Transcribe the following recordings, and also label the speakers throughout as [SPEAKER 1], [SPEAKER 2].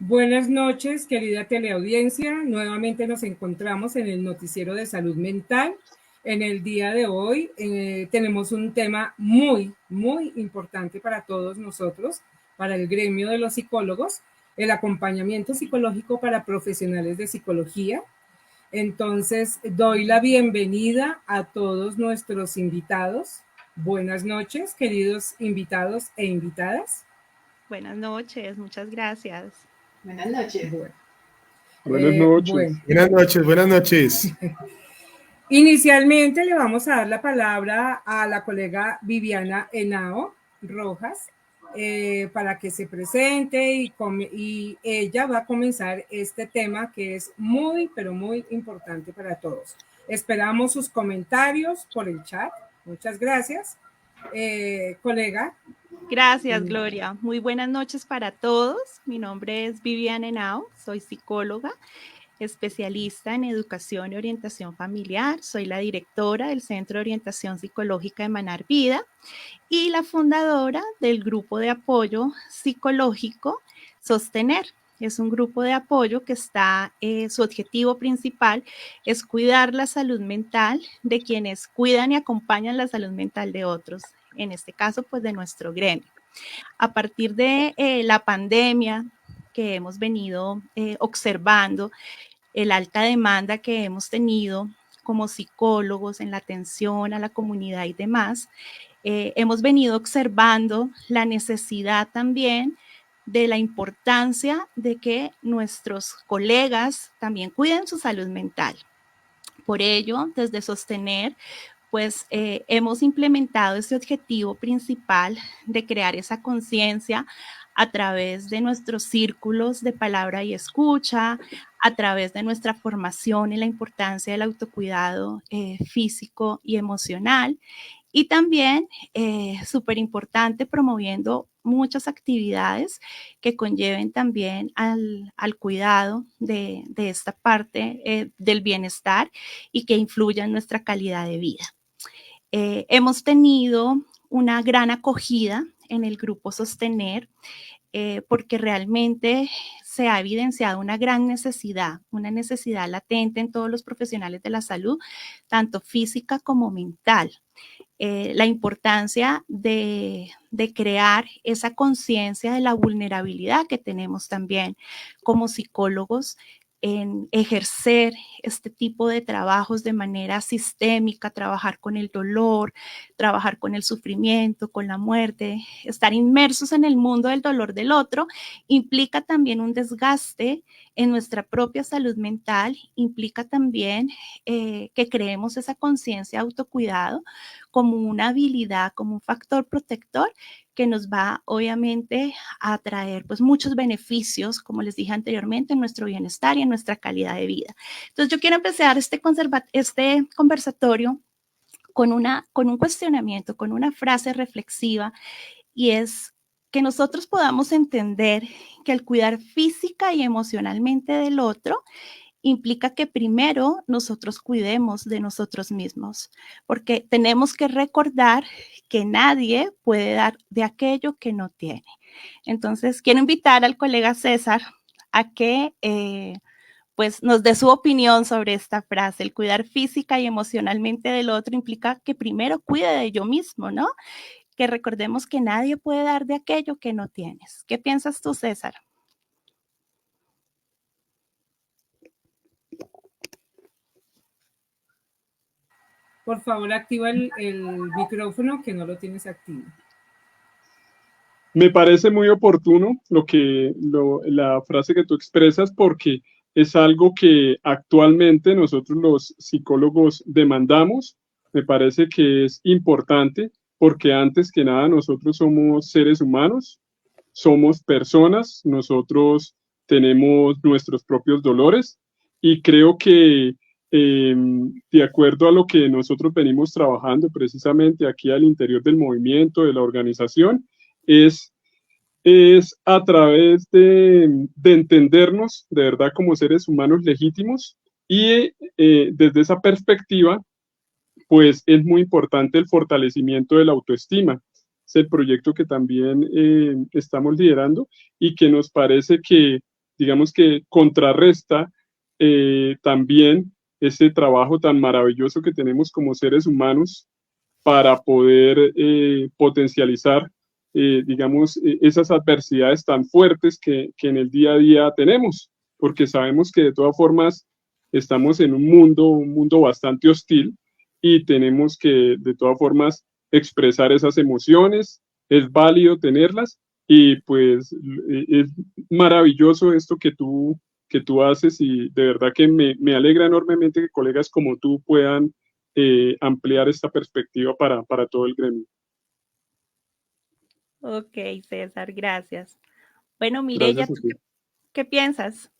[SPEAKER 1] Buenas noches, querida teleaudiencia. Nuevamente nos encontramos en el noticiero de salud mental. En el día de hoy tenemos un tema muy importante para todos nosotros, para el gremio de los psicólogos, el acompañamiento psicológico para profesionales de psicología. Entonces, doy la bienvenida a todos nuestros invitados. Buenas noches, queridos invitados e invitadas.
[SPEAKER 2] Buenas noches, muchas gracias.
[SPEAKER 3] Buenas noches.
[SPEAKER 4] Buenas noches.
[SPEAKER 1] Bueno.
[SPEAKER 5] Buenas noches, buenas noches.
[SPEAKER 1] Inicialmente le vamos a dar la palabra a la colega Viviana Henao Rojas para que se presente y ella va a comenzar este tema que es muy, pero muy importante para todos. Esperamos sus comentarios por el chat. Muchas gracias. Colega.
[SPEAKER 2] Gracias, Gloria. Muy buenas noches para todos. Mi nombre es Viviana Henao, soy psicóloga, especialista en educación y orientación familiar. Soy la directora del Centro de Orientación Psicológica Emanar Vida y la fundadora del grupo de apoyo psicológico Sostener. Es un grupo de apoyo que su objetivo principal es cuidar la salud mental de quienes cuidan y acompañan la salud mental de otros, en este caso, pues de nuestro gremio. A partir de la pandemia que hemos venido observando, la alta demanda que hemos tenido como psicólogos en la atención a la comunidad y demás, hemos venido observando la necesidad también de la importancia de que nuestros colegas también cuiden su salud mental. Por ello, desde Sostener, pues hemos implementado ese objetivo principal de crear esa conciencia a través de nuestros círculos de palabra y escucha, a través de nuestra formación en la importancia del autocuidado físico y emocional, y también, súper importante, promoviendo muchas actividades que conlleven también al cuidado de esta parte del bienestar y que influya en nuestra calidad de vida. Hemos tenido una gran acogida en el grupo Sostener porque realmente se ha evidenciado una gran necesidad, una necesidad latente en todos los profesionales de la salud, tanto física como mental. La importancia de crear esa conciencia de la vulnerabilidad que tenemos también como psicólogos en ejercer este tipo de trabajos de manera sistémica, trabajar con el dolor, trabajar con el sufrimiento, con la muerte, estar inmersos en el mundo del dolor del otro, implica también un desgaste en nuestra propia salud mental, implica también que creemos esa conciencia de autocuidado como una habilidad, como un factor protector que nos va obviamente a traer pues muchos beneficios, como les dije anteriormente, en nuestro bienestar y en nuestra calidad de vida. Entonces yo quiero empezar este conversatorio con un cuestionamiento, con una frase reflexiva, y es que nosotros podamos entender que el cuidar física y emocionalmente del otro implica que primero nosotros cuidemos de nosotros mismos, porque tenemos que recordar que nadie puede dar de aquello que no tiene. Entonces, quiero invitar al colega César a que pues nos dé su opinión sobre esta frase. El cuidar física y emocionalmente del otro implica que primero cuide de yo mismo, ¿no? Que recordemos que nadie puede dar de aquello que no tienes. ¿Qué piensas tú, César?
[SPEAKER 1] Por favor, activa el micrófono que no lo tienes activo.
[SPEAKER 4] Me parece muy oportuno la frase que tú expresas porque es algo que actualmente nosotros los psicólogos demandamos. Me parece que es importante porque antes que nada nosotros somos seres humanos, somos personas, nosotros tenemos nuestros propios dolores y creo que de acuerdo a lo que nosotros venimos trabajando precisamente aquí al interior del movimiento, de la organización, es a través de entendernos de verdad como seres humanos legítimos y desde esa perspectiva, pues es muy importante el fortalecimiento de la autoestima. Es el proyecto que también estamos liderando y que nos parece que digamos que contrarresta también ese trabajo tan maravilloso que tenemos como seres humanos para poder potencializar, digamos, esas adversidades tan fuertes que en el día a día tenemos, porque sabemos que de todas formas estamos en un mundo bastante hostil y tenemos que de todas formas expresar esas emociones, es válido tenerlas y pues es maravilloso esto que tú haces y de verdad que me alegra enormemente que colegas como tú puedan ampliar esta perspectiva para todo el gremio.
[SPEAKER 2] Ok, César, gracias. Bueno, Mireya,
[SPEAKER 4] Gracias a
[SPEAKER 2] ¿tú
[SPEAKER 4] ti.
[SPEAKER 2] qué piensas?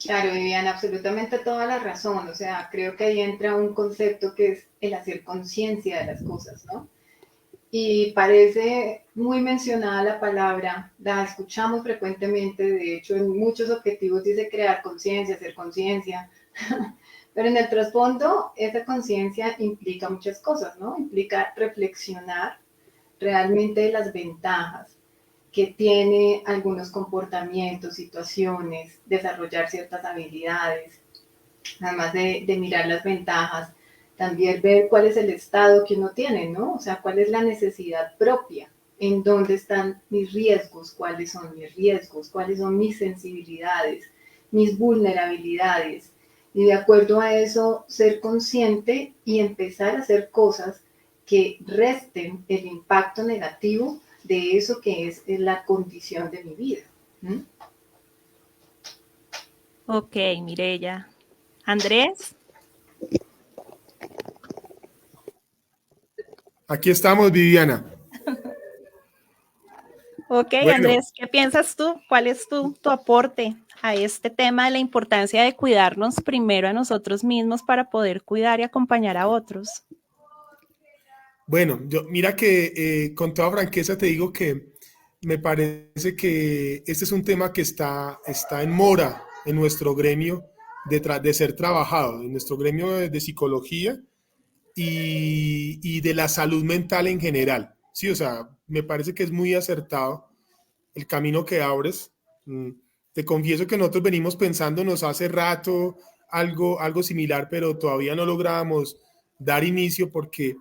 [SPEAKER 3] Claro, Viviana, absolutamente toda la razón. O sea, creo que ahí entra un concepto que es el hacer conciencia de las cosas, ¿no? Y parece muy mencionada la palabra, la escuchamos frecuentemente, de hecho en muchos objetivos dice crear conciencia, hacer conciencia, pero en el trasfondo esa conciencia implica muchas cosas, ¿no? Implica reflexionar realmente de las ventajas que tiene algunos comportamientos, situaciones, desarrollar ciertas habilidades, además de mirar las ventajas, también ver cuál es el estado que uno tiene, ¿no? O sea, cuál es la necesidad propia, en dónde están mis riesgos, cuáles son mis riesgos, cuáles son mis sensibilidades, mis vulnerabilidades. Y de acuerdo a eso, ser consciente y empezar a hacer cosas que resten el impacto negativo de eso que es la condición de mi vida. ¿Mm?
[SPEAKER 2] Ok, Mireya. Andrés.
[SPEAKER 5] Aquí estamos, Viviana.
[SPEAKER 2] Ok,
[SPEAKER 5] Bueno,
[SPEAKER 2] Andrés, ¿qué piensas tú? ¿Cuál es tu aporte a este tema de la importancia de cuidarnos primero a nosotros mismos para poder cuidar y acompañar a otros?
[SPEAKER 5] bueno, mira que con toda franqueza te digo que me parece que este es un tema que está en mora en nuestro gremio de ser trabajado, en nuestro gremio de psicología y de la salud mental en general. Sí, o sea, me parece que es muy acertado el camino que abres. Te confieso que nosotros venimos pensándonos hace rato algo similar, pero todavía no logramos dar inicio porque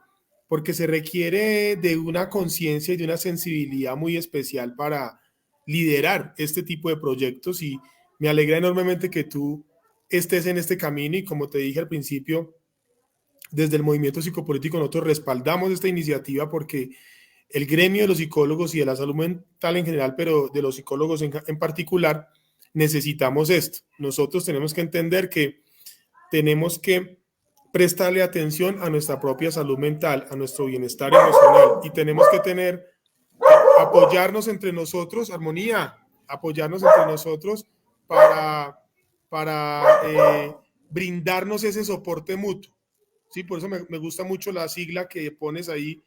[SPEAKER 5] se requiere de una conciencia y de una sensibilidad muy especial para liderar este tipo de proyectos y me alegra enormemente que tú estés en este camino y como te dije al principio, desde el movimiento psicopolítico nosotros respaldamos esta iniciativa porque el gremio de los psicólogos y de la salud mental en general, pero de los psicólogos en particular, necesitamos esto. Nosotros tenemos que entender que tenemos que prestarle atención a nuestra propia salud mental, a nuestro bienestar emocional y tenemos que apoyarnos entre nosotros, armonía, apoyarnos entre nosotros para brindarnos ese soporte mutuo. Sí, por eso me gusta mucho la sigla que pones ahí,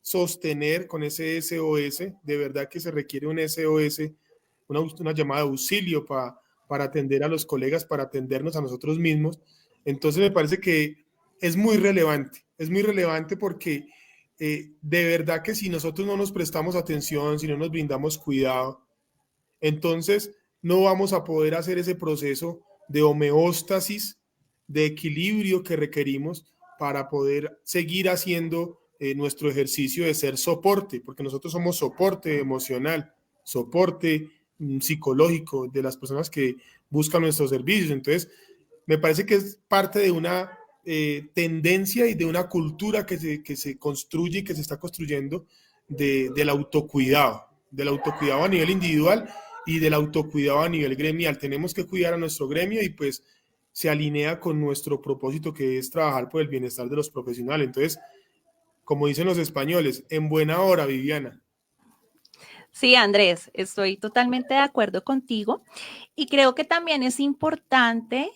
[SPEAKER 5] sostener con ese SOS. De verdad que se requiere un SOS, una llamada de auxilio para atender a los colegas, para atendernos a nosotros mismos. Entonces me parece que es muy relevante porque de verdad que si nosotros no nos prestamos atención, si no nos brindamos cuidado, entonces no vamos a poder hacer ese proceso de homeostasis, de equilibrio que requerimos para poder seguir haciendo nuestro ejercicio de ser soporte, porque nosotros somos soporte emocional, soporte psicológico de las personas que buscan nuestros servicios. Entonces, me parece que es parte de una tendencia y de una cultura que se construye y que se está construyendo del autocuidado a nivel individual y del autocuidado a nivel gremial. Tenemos que cuidar a nuestro gremio y pues se alinea con nuestro propósito que es trabajar por el bienestar de los profesionales. Entonces, como dicen los españoles, en buena hora, Viviana.
[SPEAKER 2] Sí, Andrés, estoy totalmente de acuerdo contigo y creo que también es importante,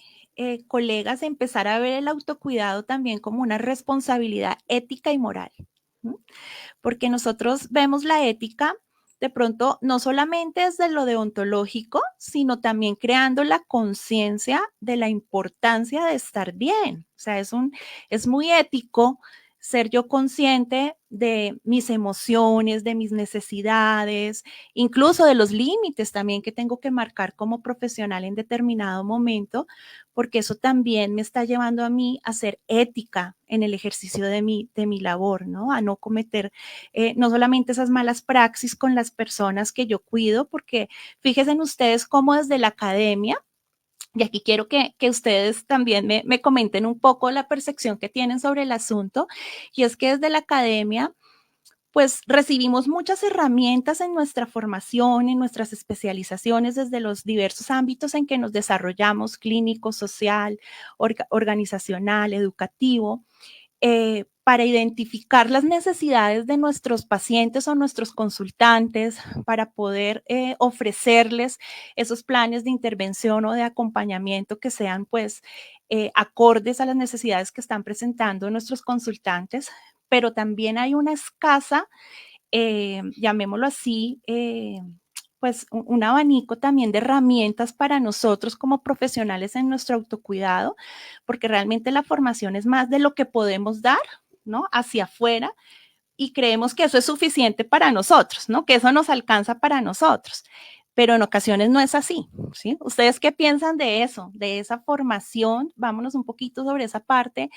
[SPEAKER 2] colegas, empezar a ver el autocuidado también como una responsabilidad ética y moral, ¿no? Porque nosotros vemos la ética de pronto no solamente desde lo deontológico, sino también creando la conciencia de la importancia de estar bien. O sea, es muy ético ser yo consciente de mis emociones, de mis necesidades, incluso de los límites también que tengo que marcar como profesional en determinado momento, porque eso también me está llevando a mí a ser ética en el ejercicio de mi labor, ¿no? A no cometer no solamente esas malas praxis con las personas que yo cuido, porque fíjense en ustedes cómo desde la academia, y aquí quiero que ustedes también me comenten un poco la percepción que tienen sobre el asunto, y es que desde la academia, pues recibimos muchas herramientas en nuestra formación, en nuestras especializaciones, desde los diversos ámbitos en que nos desarrollamos, clínico, social, organizacional, educativo, para identificar las necesidades de nuestros pacientes o nuestros consultantes, para poder ofrecerles esos planes de intervención o de acompañamiento que sean pues acordes a las necesidades que están presentando nuestros consultantes, pero también hay una escasa, llamémoslo así, pues un abanico también de herramientas para nosotros como profesionales en nuestro autocuidado, porque realmente la formación es más de lo que podemos dar, ¿no? Hacia afuera, y creemos que eso es suficiente para nosotros, ¿no? Que eso nos alcanza para nosotros. Pero en ocasiones no es así, ¿sí? ¿Ustedes qué piensan de eso, de esa formación? Vámonos un poquito sobre esa parte.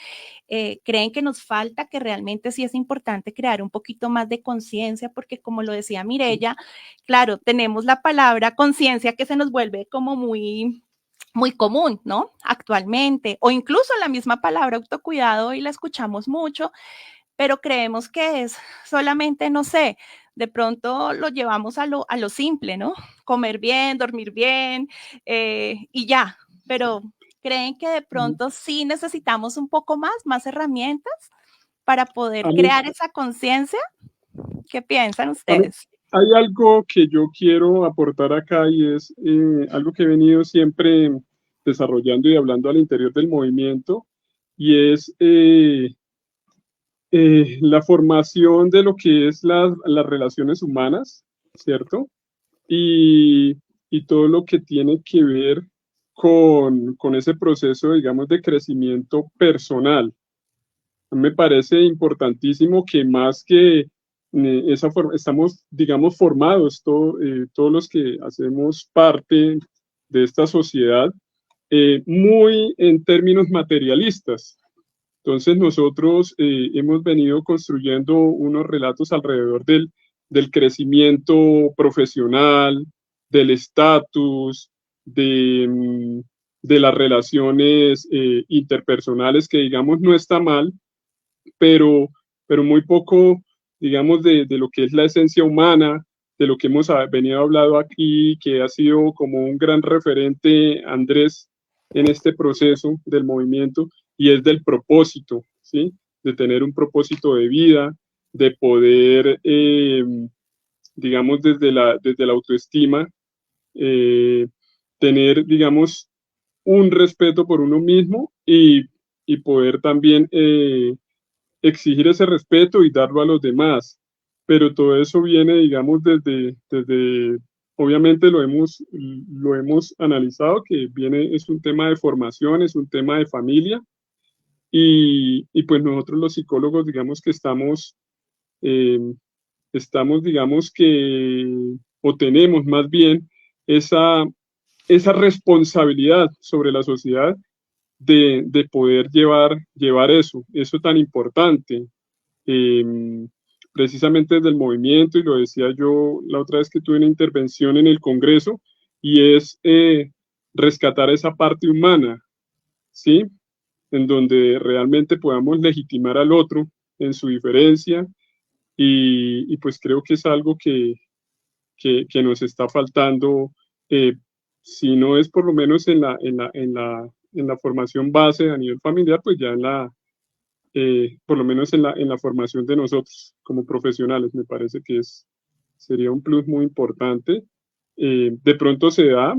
[SPEAKER 2] ¿Creen que nos falta, que realmente sí es importante crear un poquito más de conciencia? Porque como lo decía Mireya, claro, tenemos la palabra conciencia que se nos vuelve como muy común, ¿no? Actualmente, o incluso la misma palabra autocuidado y la escuchamos mucho, pero creemos que es solamente, no sé, de pronto lo llevamos a lo simple, ¿no? Comer bien, dormir bien y ya, pero ¿creen que de pronto sí necesitamos un poco más herramientas para poder
[SPEAKER 4] A mí,
[SPEAKER 2] crear esa conciencia? ¿Qué piensan
[SPEAKER 4] a mí-
[SPEAKER 2] ustedes?
[SPEAKER 4] hay algo que yo quiero aportar acá y es algo que he venido siempre desarrollando y hablando al interior del movimiento y es la formación de lo que es las relaciones humanas, ¿cierto? Y, y todo lo que tiene que ver con ese proceso, digamos, de crecimiento personal. Me parece importantísimo que más que esa forma, estamos, digamos, formados todos los que hacemos parte de esta sociedad, muy en términos materialistas. Entonces nosotros hemos venido construyendo unos relatos alrededor del crecimiento profesional, del estatus, de las relaciones interpersonales, que digamos no está mal, pero, pero muy poco, digamos, de lo que es la esencia humana, de lo que hemos venido hablando aquí, que ha sido como un gran referente Andrés en este proceso del movimiento, y es del propósito, ¿sí? De tener un propósito de vida, de poder, digamos, desde la autoestima, eh, tener, digamos, un respeto por uno mismo y poder también exigir ese respeto y darlo a los demás. Pero todo eso viene, digamos, obviamente lo hemos analizado, que viene, es un tema de formación, es un tema de familia, y pues nosotros los psicólogos, digamos que eh, digamos que, o tenemos más bien esa, esa responsabilidad sobre la sociedad de poder llevar eso tan importante. Eh, Precisamente desde el movimiento, y lo decía yo la otra vez que tuve una intervención en el Congreso, y es rescatar esa parte humana, ¿sí? En donde realmente podamos legitimar al otro en su diferencia, y pues creo que es algo que nos está faltando, eh, si no es por lo menos en la formación base a nivel familiar, pues ya por lo menos en la formación de nosotros como profesionales, me parece que sería un plus muy importante. De pronto se da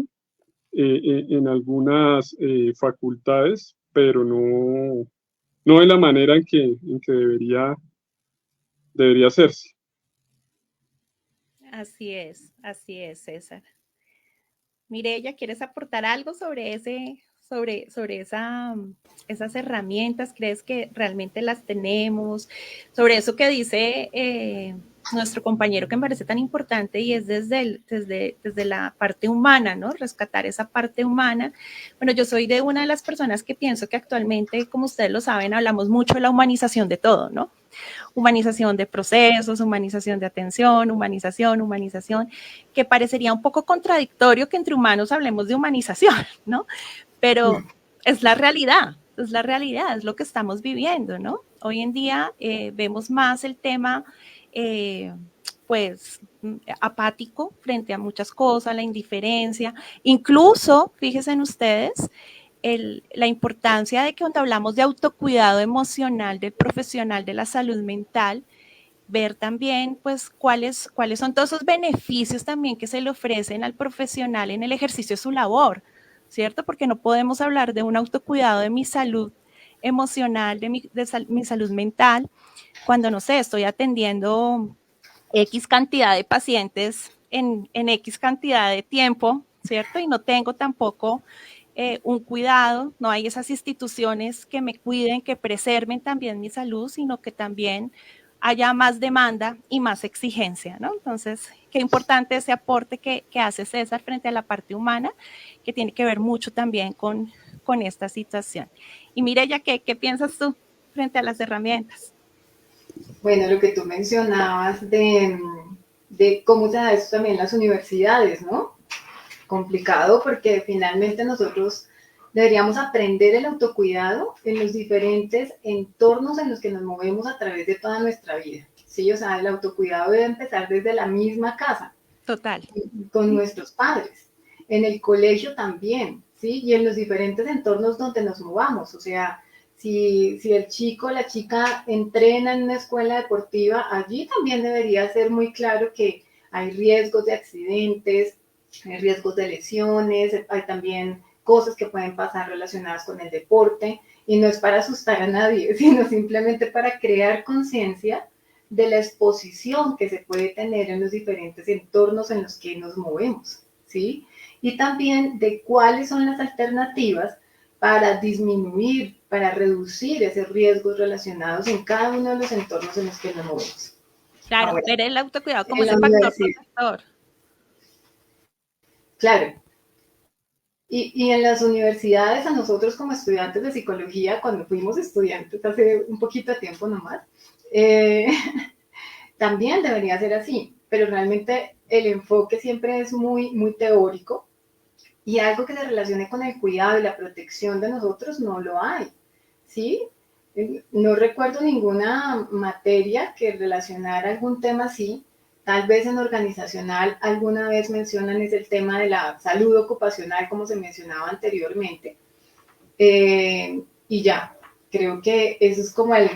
[SPEAKER 4] en algunas facultades, pero no de la manera en que debería hacerse.
[SPEAKER 2] Así es, César. Mireya, ¿quieres aportar algo sobre sobre esas herramientas? ¿Crees que realmente las tenemos? Sobre eso que dice nuestro compañero, que me parece tan importante, y es desde la parte humana, ¿no? Rescatar esa parte humana. Bueno, yo soy de una de las personas que pienso que actualmente, como ustedes lo saben, hablamos mucho de la humanización de todo, ¿no? Humanización de procesos, humanización de atención, humanización, que parecería un poco contradictorio que entre humanos hablemos de humanización, ¿no? Pero es la realidad, es lo que estamos viviendo, ¿no? Hoy en día vemos más el tema, pues, apático frente a muchas cosas, la indiferencia, incluso, fíjense en ustedes, la importancia de que cuando hablamos de autocuidado emocional del profesional de la salud mental, ver también pues cuáles son todos esos beneficios también que se le ofrecen al profesional en el ejercicio de su labor, ¿cierto? Porque no podemos hablar de un autocuidado de mi salud emocional, de mi salud mental, cuando, no sé, estoy atendiendo X cantidad de pacientes en X cantidad de tiempo, ¿cierto? Y no tengo tampoco un cuidado, no hay esas instituciones que me cuiden, que preserven también mi salud, sino que también haya más demanda y más exigencia, ¿no? Entonces, qué importante ese aporte que hace César frente a la parte humana, que tiene que ver mucho también con esta situación. Y Mireya, ¿qué piensas tú frente a las herramientas?
[SPEAKER 3] Bueno, lo que tú mencionabas de cómo se da esto también en las universidades, ¿no? Complicado porque finalmente nosotros deberíamos aprender el autocuidado en los diferentes entornos en los que nos movemos a través de toda nuestra vida. Sí, o sea, el autocuidado debe empezar desde la misma casa.
[SPEAKER 2] Total.
[SPEAKER 3] Con nuestros padres. En el colegio también, ¿sí? Y en los diferentes entornos donde nos movamos. O sea, si el chico o la chica entrena en una escuela deportiva, allí también debería ser muy claro que hay riesgos de accidentes, hay riesgos de lesiones, hay también cosas que pueden pasar relacionadas con el deporte, y no es para asustar a nadie, sino simplemente para crear conciencia de la exposición que se puede tener en los diferentes entornos en los que nos movemos, ¿sí? Y también de cuáles son las alternativas para disminuir, para reducir esos riesgos relacionados en cada uno de los entornos en los que nos movemos.
[SPEAKER 2] Claro, ahora, ver el autocuidado como ese factor protector.
[SPEAKER 3] Claro. Y en las universidades, a nosotros como estudiantes de psicología, cuando fuimos estudiantes hace un poquito de tiempo nomás, también debería ser así, pero realmente el enfoque siempre es muy, muy teórico, y algo que se relacione con el cuidado y la protección de nosotros no lo hay, ¿sí? No recuerdo ninguna materia que relacionara algún tema así. Tal vez en organizacional alguna vez mencionan es el tema de la salud ocupacional, como se mencionaba anteriormente. Y ya, creo que eso es como el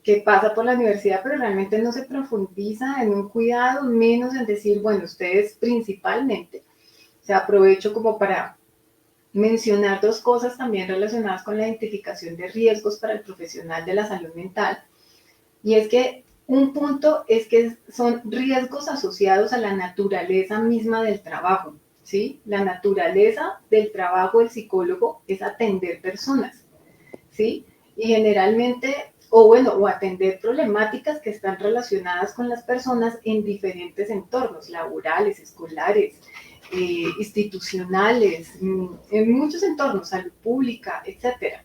[SPEAKER 3] que pasa por la universidad, pero realmente no se profundiza en un cuidado, menos en decir, bueno, ustedes principalmente. O sea, aprovecho como para mencionar dos cosas también relacionadas con la identificación de riesgos para el profesional de la salud mental. Y es que un punto es que son riesgos asociados a la naturaleza misma del trabajo, ¿sí? La naturaleza del trabajo del psicólogo es atender personas, ¿sí? Y generalmente, o atender problemáticas que están relacionadas con las personas en diferentes entornos, laborales, escolares, institucionales, en muchos entornos, salud pública, etcétera,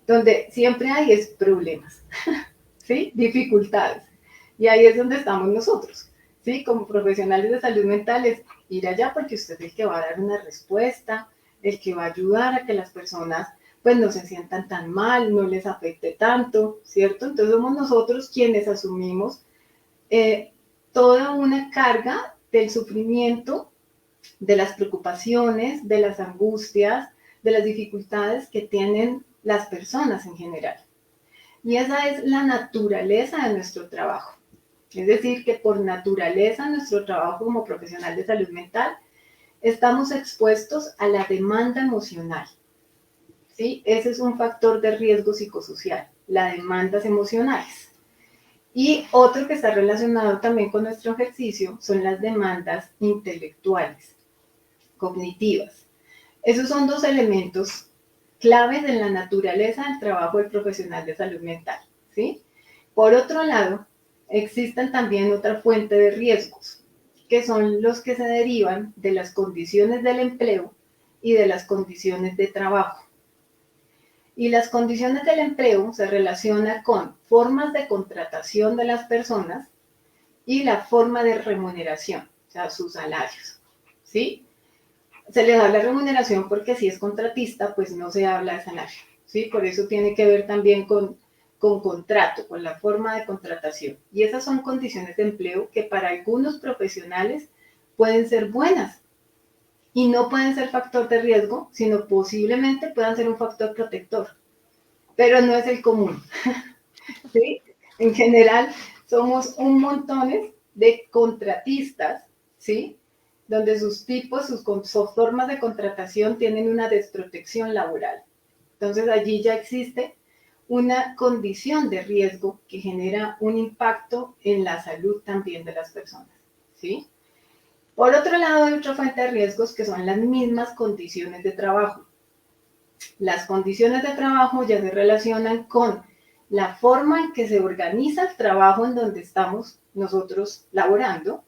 [SPEAKER 3] donde siempre hay problemas, ¿sí? Dificultades. Y ahí es donde estamos nosotros, ¿sí? Como profesionales de salud mental, es ir allá porque usted es el que va a dar una respuesta, el que va a ayudar a que las personas pues no se sientan tan mal, no les afecte tanto, ¿cierto? Entonces somos nosotros quienes asumimos toda una carga del sufrimiento, de las preocupaciones, de las angustias, de las dificultades que tienen las personas en general. Y esa es la naturaleza de nuestro trabajo. Es decir, que por naturaleza nuestro trabajo como profesional de salud mental estamos expuestos a la demanda emocional. ¿Sí? Ese es un factor de riesgo psicosocial, las demandas emocionales. Y otro que está relacionado también con nuestro ejercicio son las demandas intelectuales, cognitivas. Esos son dos elementos claves en la naturaleza del trabajo del profesional de salud mental, ¿sí? Por otro lado, existen también otra fuente de riesgos, que son los que se derivan de las condiciones del empleo y de las condiciones de trabajo. Y las condiciones del empleo se relacionan con formas de contratación de las personas y la forma de remuneración, o sea, sus salarios, ¿sí? Se le da la remuneración porque si es contratista, pues no se habla de salario, ¿sí? Por eso tiene que ver también con contrato, con la forma de contratación. Y esas son condiciones de empleo que para algunos profesionales pueden ser buenas y no pueden ser factor de riesgo, sino posiblemente puedan ser un factor protector, pero no es el común, ¿sí? En general, somos un montón de contratistas, ¿sí? Donde sus tipos, sus formas de contratación tienen una desprotección laboral. Entonces, allí ya existe una condición de riesgo que genera un impacto en la salud también de las personas, ¿sí? Por otro lado, hay otra fuente de riesgos que son las mismas condiciones de trabajo. Las condiciones de trabajo ya se relacionan con la forma en que se organiza el trabajo en donde estamos nosotros laborando,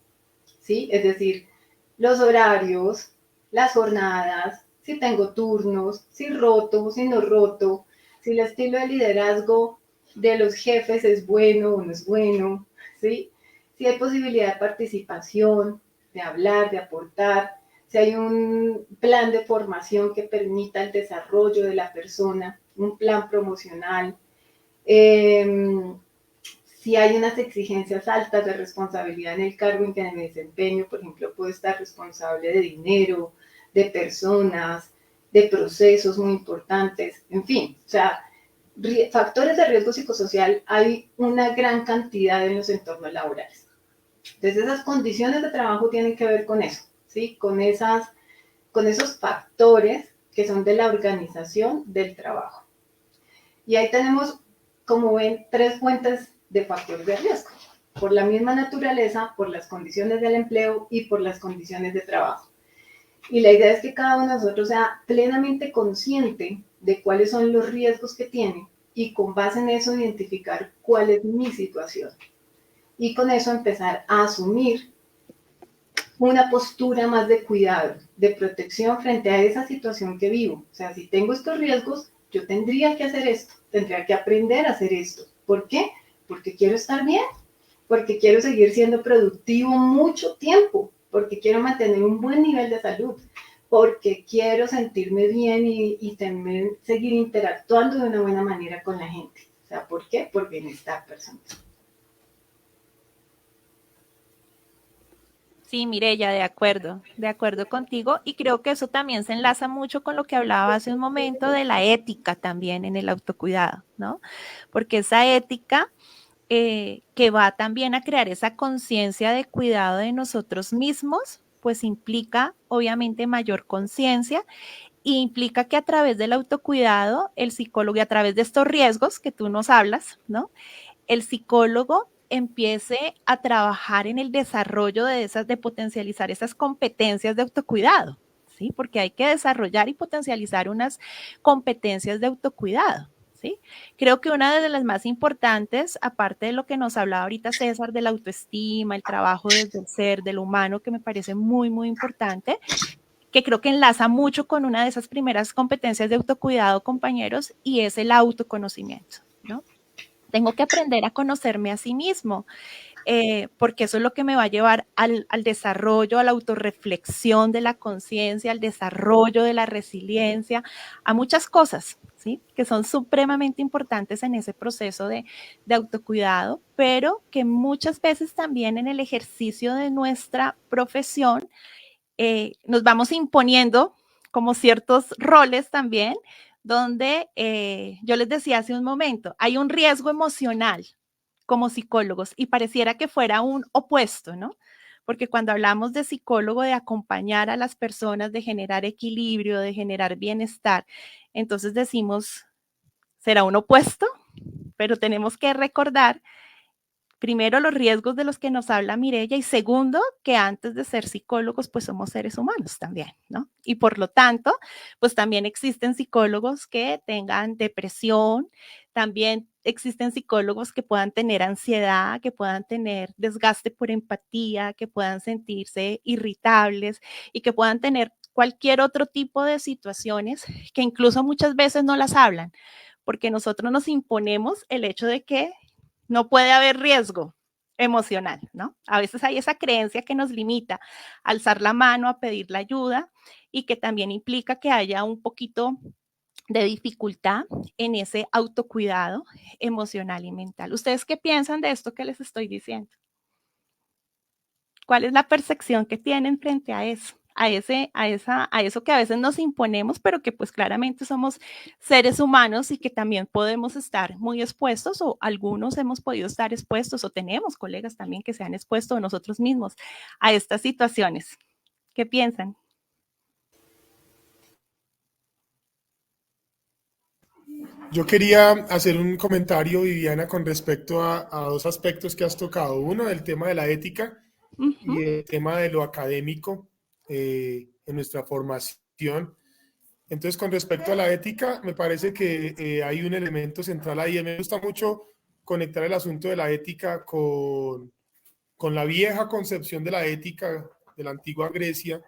[SPEAKER 3] ¿sí? Es decir, los horarios, las jornadas, si tengo turnos, si roto, si no roto, si el estilo de liderazgo de los jefes es bueno o no es bueno, ¿sí? Si hay posibilidad de participación, de hablar, de aportar, si hay un plan de formación que permita el desarrollo de la persona, un plan promocional, si hay unas exigencias altas de responsabilidad en el cargo en que me desempeño, por ejemplo, puedo estar responsable de dinero, de personas, de procesos muy importantes, en fin, o sea, factores de riesgo psicosocial hay una gran cantidad en los entornos laborales. Entonces, esas condiciones de trabajo tienen que ver con eso, ¿sí? Con esos factores que son de la organización del trabajo. Y ahí tenemos, como ven, 3 fuentes de factores de riesgo, por la misma naturaleza, por las condiciones del empleo y por las condiciones de trabajo. Y la idea es que cada uno de nosotros sea plenamente consciente de cuáles son los riesgos que tiene y con base en eso identificar cuál es mi situación. Y con eso empezar a asumir una postura más de cuidado, de protección frente a esa situación que vivo. O sea, si tengo estos riesgos, yo tendría que hacer esto, tendría que aprender a hacer esto. ¿Por qué? Porque quiero estar bien, porque quiero seguir siendo productivo mucho tiempo, porque quiero mantener un buen nivel de salud, porque quiero sentirme bien y también seguir interactuando de una buena manera con la gente. O sea, ¿por qué? Por bienestar personal.
[SPEAKER 2] Sí, Mireya, de acuerdo contigo y creo que eso también se enlaza mucho con lo que hablaba hace un momento de la ética también en el autocuidado, ¿no? Porque esa ética que va también a crear esa conciencia de cuidado de nosotros mismos, pues implica obviamente mayor conciencia e implica que a través del autocuidado, el psicólogo y a través de estos riesgos que tú nos hablas, ¿no? El psicólogo empiece a trabajar en el desarrollo de potencializar esas competencias de autocuidado, ¿sí? Porque hay que desarrollar y potencializar unas competencias de autocuidado, ¿sí? Creo que una de las más importantes, aparte de lo que nos hablaba ahorita César, de la autoestima, el trabajo desde el ser, del humano, que me parece muy, muy importante, que creo que enlaza mucho con una de esas primeras competencias de autocuidado, compañeros, y es el autoconocimiento, ¿no? Tengo que aprender a conocerme a sí mismo, porque eso es lo que me va a llevar al desarrollo, a la autorreflexión de la conciencia, al desarrollo de la resiliencia, a muchas cosas, ¿sí? Que son supremamente importantes en ese proceso de autocuidado, pero que muchas veces también en el ejercicio de nuestra profesión nos vamos imponiendo como ciertos roles también, donde yo les decía hace un momento, hay un riesgo emocional como psicólogos y pareciera que fuera un opuesto, ¿no? Porque cuando hablamos de psicólogo, de acompañar a las personas, de generar equilibrio, de generar bienestar, entonces decimos, será un opuesto, pero tenemos que recordar primero, los riesgos de los que nos habla Mireya y segundo, que antes de ser psicólogos, pues somos seres humanos también, ¿no? Y por lo tanto, pues también existen psicólogos que tengan depresión, también existen psicólogos que puedan tener ansiedad, que puedan tener desgaste por empatía, que puedan sentirse irritables y que puedan tener cualquier otro tipo de situaciones que incluso muchas veces no las hablan, porque nosotros nos imponemos el hecho de que no puede haber riesgo emocional, ¿no? A veces hay esa creencia que nos limita a alzar la mano, a pedir la ayuda y que también implica que haya un poquito de dificultad en ese autocuidado emocional y mental. ¿Ustedes qué piensan de esto que les estoy diciendo? ¿Cuál es la percepción que tienen frente a eso? A eso que a veces nos imponemos, pero que pues claramente somos seres humanos y que también podemos estar muy expuestos, o algunos hemos podido estar expuestos, o tenemos colegas también que se han expuesto nosotros mismos a estas situaciones. ¿Qué piensan?
[SPEAKER 5] Yo quería hacer un comentario, Viviana, con respecto a dos aspectos que has tocado. Uno, el tema de la ética y el tema de lo académico en nuestra formación. Entonces, con respecto a la ética, me parece que hay un elemento central ahí. Me gusta mucho conectar el asunto de la ética con la vieja concepción de la ética de la antigua Grecia,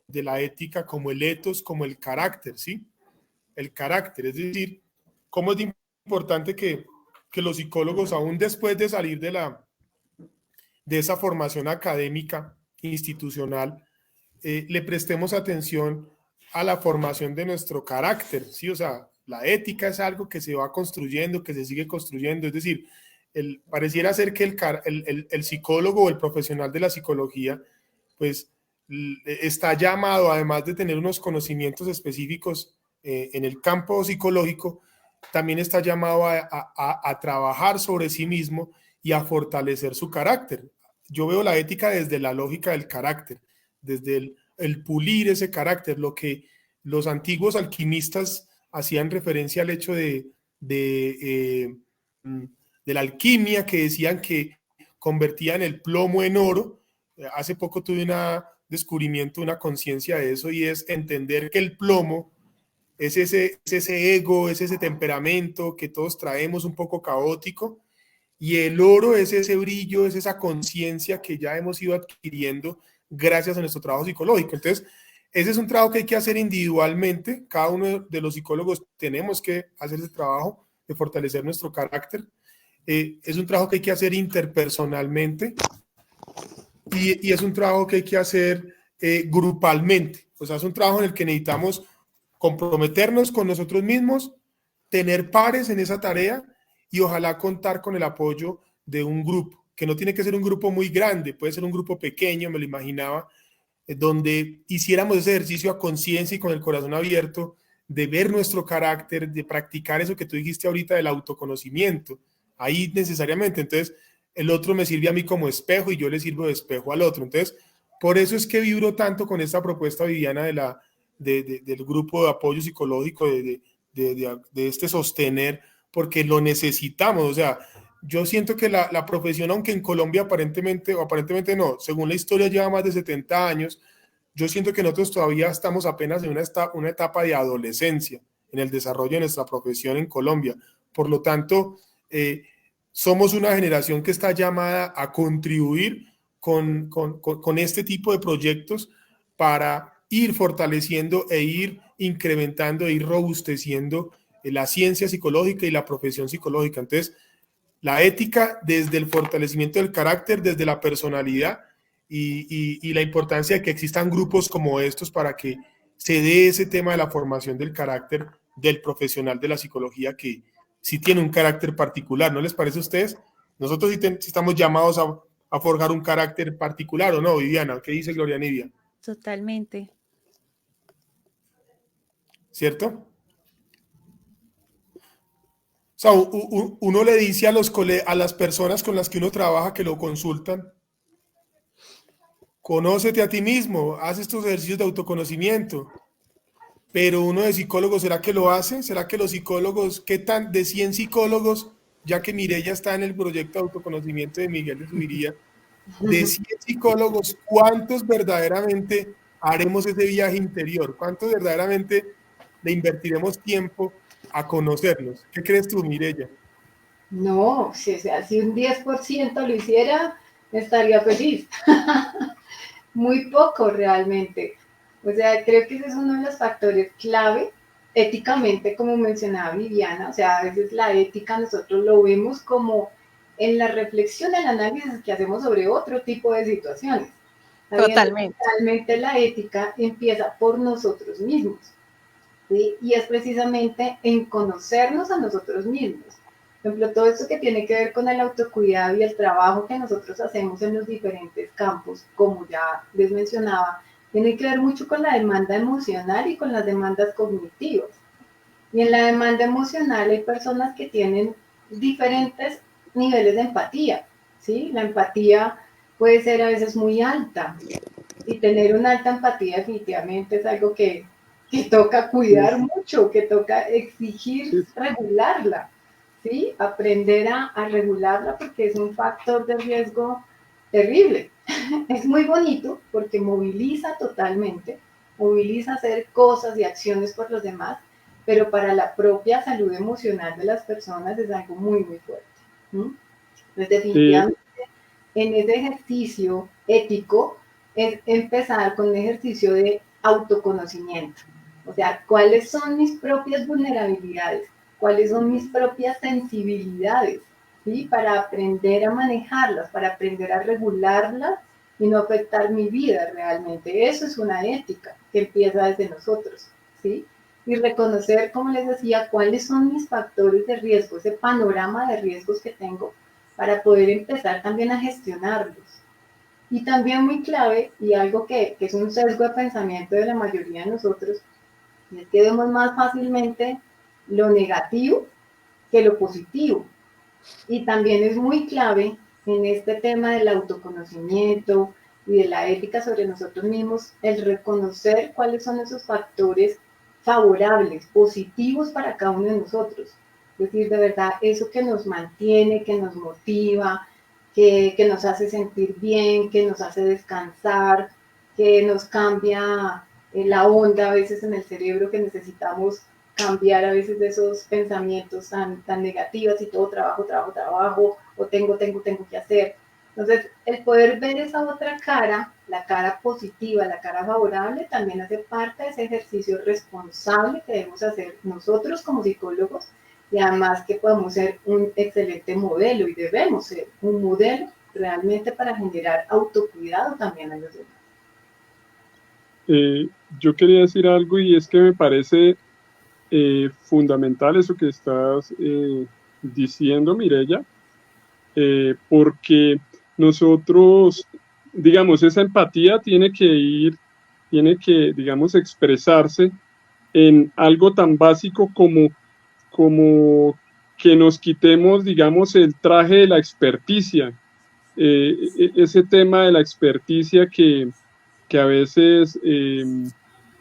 [SPEAKER 5] de la ética como el ethos, como el carácter, ¿sí? El carácter, es decir, cómo es importante que los psicólogos, aún después de salir de esa formación académica, institucional, le prestemos atención a la formación de nuestro carácter, ¿sí? O sea, la ética es algo que se va construyendo, que se sigue construyendo, es decir, pareciera ser que el psicólogo o el profesional de la psicología, pues, está llamado, además de tener unos conocimientos específicos en el campo psicológico, también está llamado a trabajar sobre sí mismo y a fortalecer su carácter. Yo veo la ética desde la lógica del carácter, desde el pulir ese carácter, lo que los antiguos alquimistas hacían referencia al hecho de la alquimia, que decían que convertían el plomo en oro. Hace poco tuve un descubrimiento, una conciencia de eso, y es entender que el plomo es ese ego, es ese temperamento que todos traemos un poco caótico, y el oro es ese brillo, es esa conciencia que ya hemos ido adquiriendo gracias a nuestro trabajo psicológico. Entonces, ese es un trabajo que hay que hacer individualmente. Cada uno de los psicólogos tenemos que hacer ese trabajo de fortalecer nuestro carácter. Es un trabajo que hay que hacer interpersonalmente y es un trabajo que hay que hacer grupalmente. O sea, es un trabajo en el que necesitamos comprometernos con nosotros mismos, tener pares en esa tarea y ojalá contar con el apoyo de un grupo, que no tiene que ser un grupo muy grande, puede ser un grupo pequeño, me lo imaginaba, donde hiciéramos ese ejercicio a conciencia y con el corazón abierto de ver nuestro carácter, de practicar eso que tú dijiste ahorita del autoconocimiento, ahí necesariamente. Entonces, el otro me sirve a mí como espejo y yo le sirvo de espejo al otro. Entonces, por eso es que vibro tanto con esta propuesta, Viviana, del grupo de apoyo psicológico, de este sostener, porque lo necesitamos. O sea, yo siento que la profesión, aunque en Colombia aparentemente no, según la historia lleva más de 70 años, yo siento que nosotros todavía estamos apenas en una etapa de adolescencia en el desarrollo de nuestra profesión en Colombia. Por lo tanto, somos una generación que está llamada a contribuir con este tipo de proyectos para ir fortaleciendo e ir incrementando e ir robusteciendo la ciencia psicológica y la profesión psicológica. Entonces, la ética desde el fortalecimiento del carácter, desde la personalidad y la importancia de que existan grupos como estos para que se dé ese tema de la formación del carácter del profesional de la psicología, que sí tiene un carácter particular. ¿No les parece a ustedes? Nosotros sí estamos llamados a forjar un carácter particular, ¿o no, Viviana? ¿Qué dice Gloria Nidia?
[SPEAKER 2] Totalmente.
[SPEAKER 5] ¿Cierto? O sea, uno le dice a las personas con las que uno trabaja, que lo consultan, conócete a ti mismo, haz estos ejercicios de autoconocimiento. Pero uno de psicólogos, ¿será que lo hace? ¿Será que los psicólogos, de 100 psicólogos, ya que Mireya está en el proyecto de autoconocimiento de Miguel de Zuviría, de 100 psicólogos, ¿cuántos verdaderamente haremos ese viaje interior? ¿Cuántos verdaderamente le invertiremos tiempo a conocernos? ¿Qué crees tú, Mireya?
[SPEAKER 3] No, si un 10% lo hiciera, estaría feliz. Muy poco realmente. O sea, creo que ese es uno de los factores clave éticamente, como mencionaba Viviana. O sea, a veces la ética nosotros lo vemos como en la reflexión, el análisis que hacemos sobre otro tipo de situaciones.
[SPEAKER 2] Totalmente.
[SPEAKER 3] Realmente la ética empieza por nosotros mismos, ¿sí? Y es precisamente en conocernos a nosotros mismos. Por ejemplo, todo esto que tiene que ver con el autocuidado y el trabajo que nosotros hacemos en los diferentes campos, como ya les mencionaba, tiene que ver mucho con la demanda emocional y con las demandas cognitivas. Y en la demanda emocional hay personas que tienen diferentes niveles de empatía, ¿sí? La empatía puede ser a veces muy alta, y tener una alta empatía definitivamente es algo que toca cuidar mucho, que toca exigir regularla, ¿sí? Aprender a regularla porque es un factor de riesgo terrible. Es muy bonito porque moviliza totalmente, moviliza hacer cosas y acciones por los demás, pero para la propia salud emocional de las personas es algo muy, muy fuerte. ¿Mm? Entonces, definitivamente, en ese ejercicio ético es empezar con un ejercicio de autoconocimiento. O sea, ¿cuáles son mis propias vulnerabilidades? ¿Cuáles son mis propias sensibilidades? ¿Sí? Para aprender a manejarlas, para aprender a regularlas y no afectar mi vida realmente. Eso es una ética que empieza desde nosotros, ¿sí? Y reconocer, como les decía, cuáles son mis factores de riesgo, ese panorama de riesgos que tengo para poder empezar también a gestionarlos. Y también muy clave, y algo que es un sesgo de pensamiento de la mayoría de nosotros, es que vemos más fácilmente lo negativo que lo positivo. Y también es muy clave en este tema del autoconocimiento y de la ética sobre nosotros mismos, el reconocer cuáles son esos factores favorables, positivos para cada uno de nosotros. Es decir, de verdad, eso que nos mantiene, que nos motiva, que nos hace sentir bien, que nos hace descansar, que nos cambia la onda a veces en el cerebro, que necesitamos cambiar a veces de esos pensamientos tan negativos y todo trabajo, o tengo que hacer. Entonces, el poder ver esa otra cara, la cara positiva, la cara favorable, también hace parte de ese ejercicio responsable que debemos hacer nosotros como psicólogos, y además que podemos ser un excelente modelo y debemos ser un modelo realmente para generar autocuidado también a los demás.
[SPEAKER 4] Yo quería decir algo y es que me parece fundamental eso que estás diciendo, Mireya, porque nosotros, digamos, esa empatía tiene que, digamos, expresarse en algo tan básico como que nos quitemos, digamos, el traje de la experticia, ese tema de la experticia que a veces,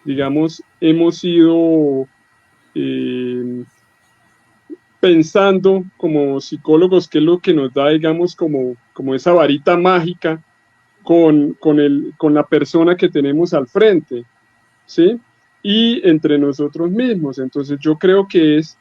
[SPEAKER 4] digamos, hemos ido pensando como psicólogos qué es lo que nos da, digamos, como esa varita mágica con la persona que tenemos al frente, ¿sí? Y entre nosotros mismos. Entonces yo creo que es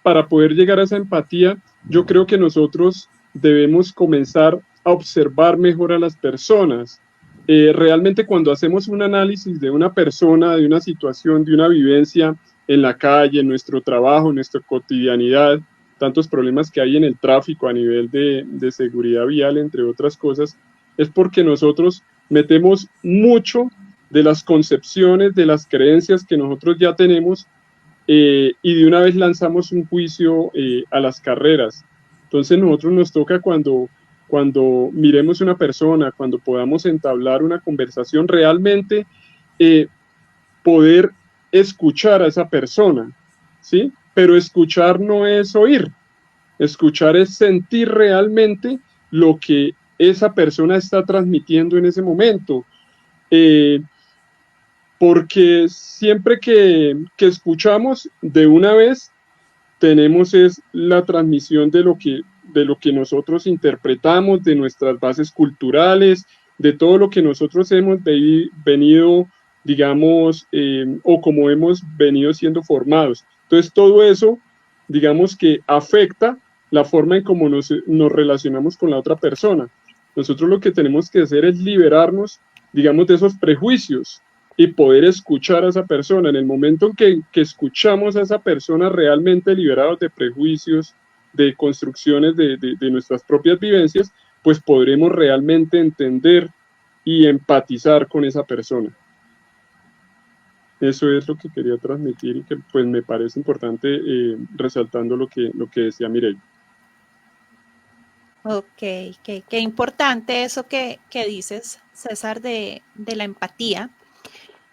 [SPEAKER 4] para poder llegar a esa empatía, yo creo que nosotros debemos comenzar a observar mejor a las personas. Realmente cuando hacemos un análisis de una persona, de una situación, de una vivencia en la calle, en nuestro trabajo, en nuestra cotidianidad, tantos problemas que hay en el tráfico a nivel de seguridad vial, entre otras cosas, es porque nosotros metemos mucho de las concepciones, de las creencias que nosotros ya tenemos y de una vez lanzamos un juicio a las carreras. Entonces nosotros nos toca cuando miremos una persona, cuando podamos entablar una conversación, realmente poder escuchar a esa persona, ¿sí? Pero escuchar no es oír, escuchar es sentir realmente lo que esa persona está transmitiendo en ese momento. Porque siempre que escuchamos de una vez, tenemos es la transmisión de lo que nosotros interpretamos, de nuestras bases culturales, de todo lo que nosotros hemos venido, digamos, o como hemos venido siendo formados. Entonces, todo eso, digamos que afecta la forma en cómo nos relacionamos con la otra persona. Nosotros lo que tenemos que hacer es liberarnos, digamos, de esos prejuicios y poder escuchar a esa persona. En el momento en que escuchamos a esa persona realmente liberados de prejuicios, de construcciones de nuestras propias vivencias, pues podremos realmente entender y empatizar con esa persona. Eso es lo que quería transmitir y que pues me parece importante resaltando lo que decía Mireille.
[SPEAKER 2] Ok, qué importante eso que dices, César, de la empatía,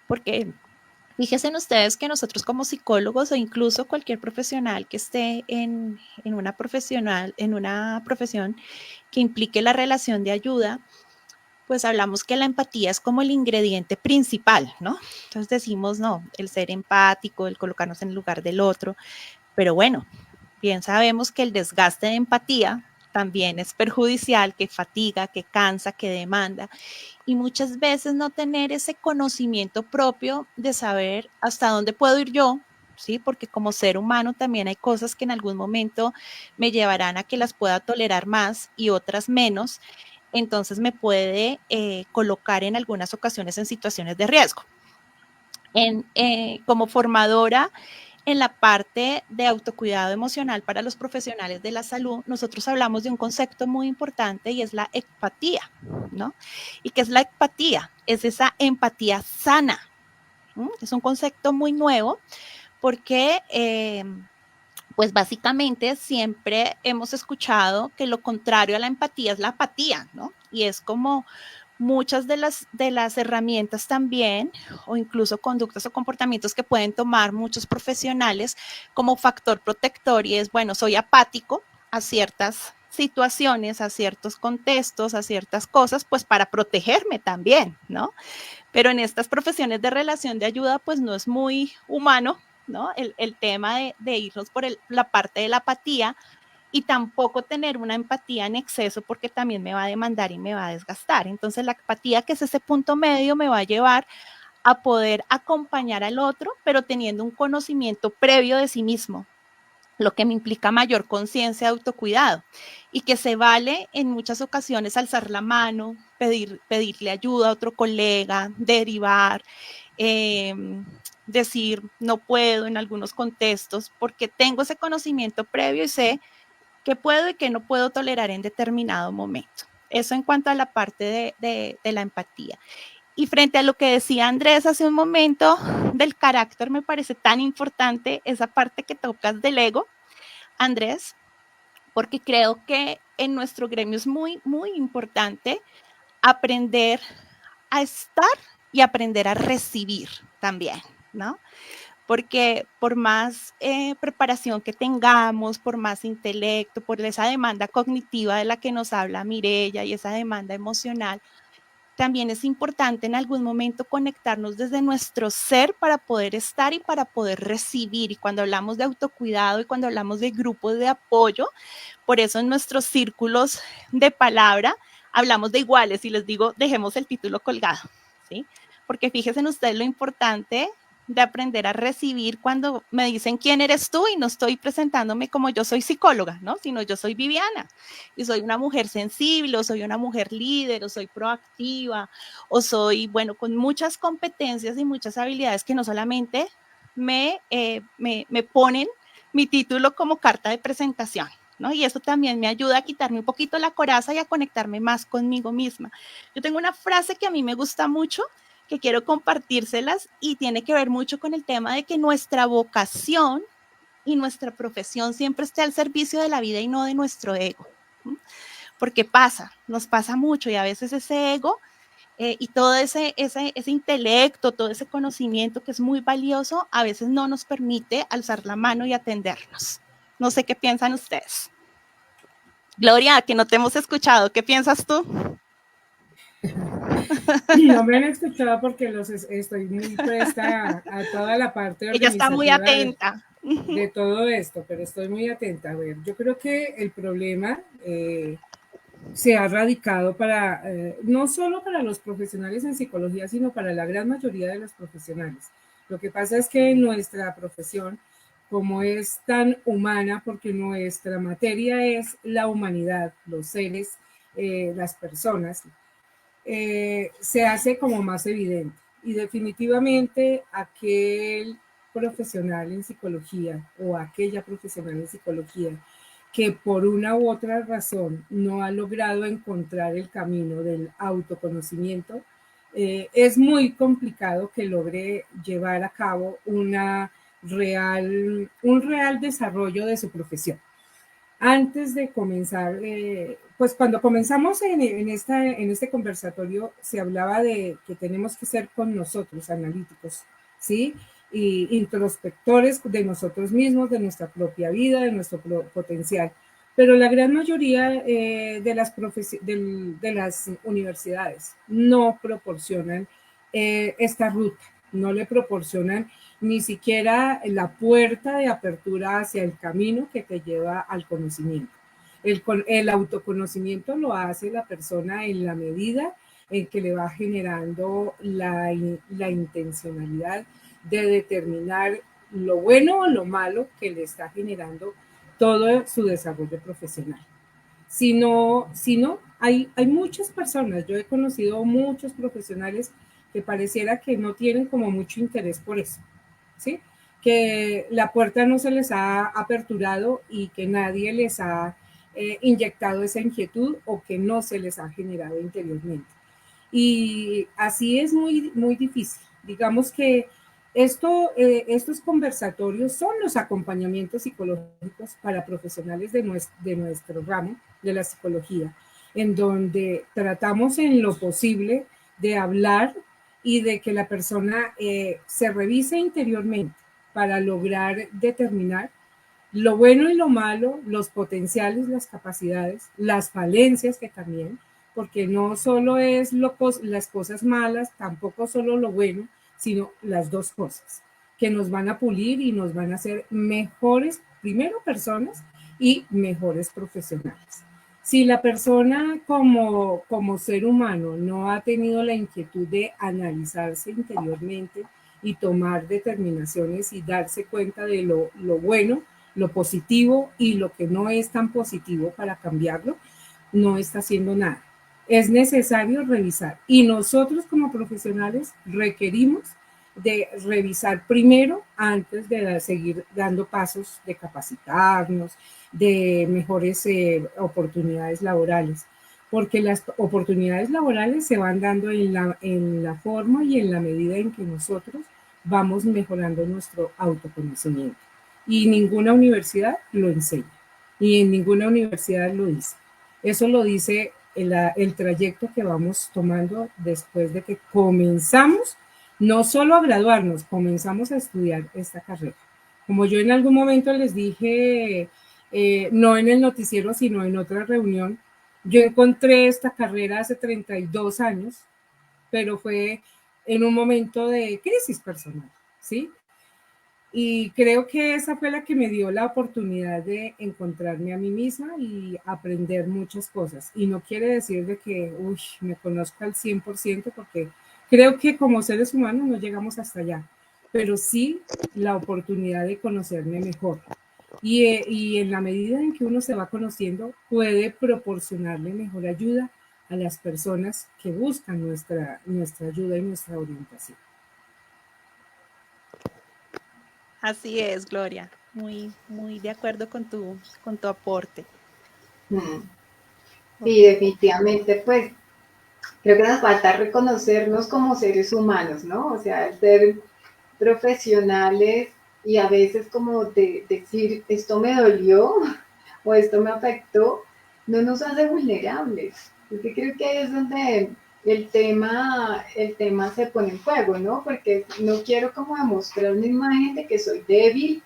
[SPEAKER 2] porque fíjense ustedes que nosotros como psicólogos o incluso cualquier profesional que esté en una profesión que implique la relación de ayuda, pues hablamos que la empatía es como el ingrediente principal, ¿no? Entonces decimos, no, el ser empático, el colocarnos en el lugar del otro, pero bueno, bien sabemos que el desgaste de empatía también es perjudicial, que fatiga, que cansa, que demanda, y muchas veces no tener ese conocimiento propio de saber hasta dónde puedo ir yo, ¿sí? Porque como ser humano también hay cosas que en algún momento me llevarán a que las pueda tolerar más y otras menos, entonces me puede colocar en algunas ocasiones en situaciones de riesgo. Como formadora, en la parte de autocuidado emocional para los profesionales de la salud, nosotros hablamos de un concepto muy importante y es la empatía, ¿no? ¿Y qué es la empatía? Es esa empatía sana. Es un concepto muy nuevo porque, pues básicamente siempre hemos escuchado que lo contrario a la empatía es la apatía, ¿no? Y es como muchas de las herramientas también, o incluso conductas o comportamientos que pueden tomar muchos profesionales como factor protector, y es, bueno, soy apático a ciertas situaciones, a ciertos contextos, a ciertas cosas, pues para protegerme también, ¿no? Pero en estas profesiones de relación de ayuda, pues no es muy humano, ¿no? El tema de irnos por la parte de la apatía, y tampoco tener una empatía en exceso porque también me va a demandar y me va a desgastar. Entonces la empatía, que es ese punto medio, me va a llevar a poder acompañar al otro, pero teniendo un conocimiento previo de sí mismo, lo que me implica mayor conciencia de autocuidado, y que se vale en muchas ocasiones alzar la mano, pedirle ayuda a otro colega, derivar, decir no puedo en algunos contextos, porque tengo ese conocimiento previo y sé qué puedo y qué no puedo tolerar en determinado momento. Eso en cuanto a la parte de la empatía. Y frente a lo que decía Andrés hace un momento del carácter, me parece tan importante esa parte que tocas del ego, Andrés, porque creo que en nuestro gremio es muy, muy importante aprender a estar y aprender a recibir también, ¿no? Porque por más preparación que tengamos, por más intelecto, por esa demanda cognitiva de la que nos habla Mireia y esa demanda emocional, también es importante en algún momento conectarnos desde nuestro ser para poder estar y para poder recibir. Y cuando hablamos de autocuidado y cuando hablamos de grupos de apoyo, por eso en nuestros círculos de palabra hablamos de iguales, y les digo, dejemos el título colgado, ¿sí? Porque fíjense en ustedes lo importante de aprender a recibir cuando me dicen quién eres tú, y no estoy presentándome como yo soy psicóloga, ¿no? Sino yo soy Viviana y soy una mujer sensible, o soy una mujer líder, o soy proactiva, o soy, bueno, con muchas competencias y muchas habilidades que no solamente me ponen mi título como carta de presentación, ¿no? Y eso también me ayuda a quitarme un poquito la coraza y a conectarme más conmigo misma. Yo tengo una frase que a mí me gusta mucho, que quiero compartírselas, y tiene que ver mucho con el tema de que nuestra vocación y nuestra profesión siempre esté al servicio de la vida y no de nuestro ego. Porque nos pasa mucho, y a veces ese ego y todo ese intelecto, todo ese conocimiento que es muy valioso, a veces no nos permite alzar la mano y atendernos. No sé qué piensan ustedes. Gloria, que no te hemos escuchado, ¿qué piensas tú?
[SPEAKER 1] No me han escuchado porque estoy muy presta a toda la parte
[SPEAKER 2] Ella está muy atenta
[SPEAKER 1] de todo esto, pero estoy muy atenta. A ver, yo creo que el problema se ha radicado para, no solo para los profesionales en psicología, sino para la gran mayoría de los profesionales. Lo que pasa es que nuestra profesión, como es tan humana, porque nuestra materia es la humanidad, los seres, las personas, se hace como más evidente. Y definitivamente aquel profesional en psicología o aquella profesional en psicología que por una u otra razón no ha logrado encontrar el camino del autoconocimiento, es muy complicado que logre llevar a cabo un real desarrollo de su profesión. Antes de comenzar, pues cuando comenzamos en este conversatorio se hablaba de que tenemos que ser con nosotros analíticos, ¿sí? Y introspectores de nosotros mismos, de nuestra propia vida, de nuestro potencial. Pero la gran mayoría de las universidades no proporcionan esta ruta, no le proporcionan ni siquiera la puerta de apertura hacia el camino que te lleva al conocimiento. El autoconocimiento lo hace la persona en la medida en que le va generando la intencionalidad de determinar lo bueno o lo malo que le está generando todo su desarrollo profesional. Si no, hay muchas personas, yo he conocido muchos profesionales que pareciera que no tienen como mucho interés por eso, ¿sí? Que la puerta no se les ha aperturado y que nadie les ha inyectado esa inquietud o que no se les ha generado interiormente. Y así es muy, muy difícil. Digamos que estos conversatorios son los acompañamientos psicológicos para profesionales de nuestro ramo, de la psicología, en donde tratamos en lo posible de hablar y de que la persona se revise interiormente para lograr determinar lo bueno y lo malo, los potenciales, las capacidades, las falencias que también, porque no solo es las cosas malas, tampoco solo lo bueno, sino las dos cosas, que nos van a pulir y nos van a hacer mejores, primero personas y mejores profesionales. Si la persona como ser humano no ha tenido la inquietud de analizarse interiormente y tomar determinaciones y darse cuenta de lo bueno, lo positivo y lo que no es tan positivo para cambiarlo, no está haciendo nada. Es necesario revisar y nosotros como profesionales requerimos de revisar primero antes de seguir dando pasos de capacitarnos, de mejores oportunidades laborales, porque las oportunidades laborales se van dando en la forma y en la medida en que nosotros vamos mejorando nuestro autoconocimiento. Y ninguna universidad lo enseña, y en ninguna universidad lo dice. Eso lo dice el trayecto que vamos tomando después de que comenzamos no solo a graduarnos, comenzamos a estudiar esta carrera. Como yo en algún momento les dije, no en el noticiero, sino en otra reunión, yo encontré esta carrera hace 32 años, pero fue en un momento de crisis personal, ¿sí? Y creo que esa fue la que me dio la oportunidad de encontrarme a mí misma y aprender muchas cosas. Y no quiere decir de que me conozco al 100% porque creo que como seres humanos no llegamos hasta allá, pero sí la oportunidad de conocerme mejor. Y en la medida en que uno se va conociendo, puede proporcionarle mejor ayuda a las personas que buscan nuestra ayuda y nuestra orientación.
[SPEAKER 2] Así es, Gloria. Muy, muy de acuerdo con tu aporte.
[SPEAKER 3] Sí, definitivamente, pues creo que nos falta reconocernos como seres humanos, ¿no? O sea, ser profesionales y a veces como de decir, esto me dolió o esto me afectó, no nos hace vulnerables. Porque creo que ahí es donde el tema se pone en juego, ¿no? Porque no quiero como demostrar una imagen de que soy débil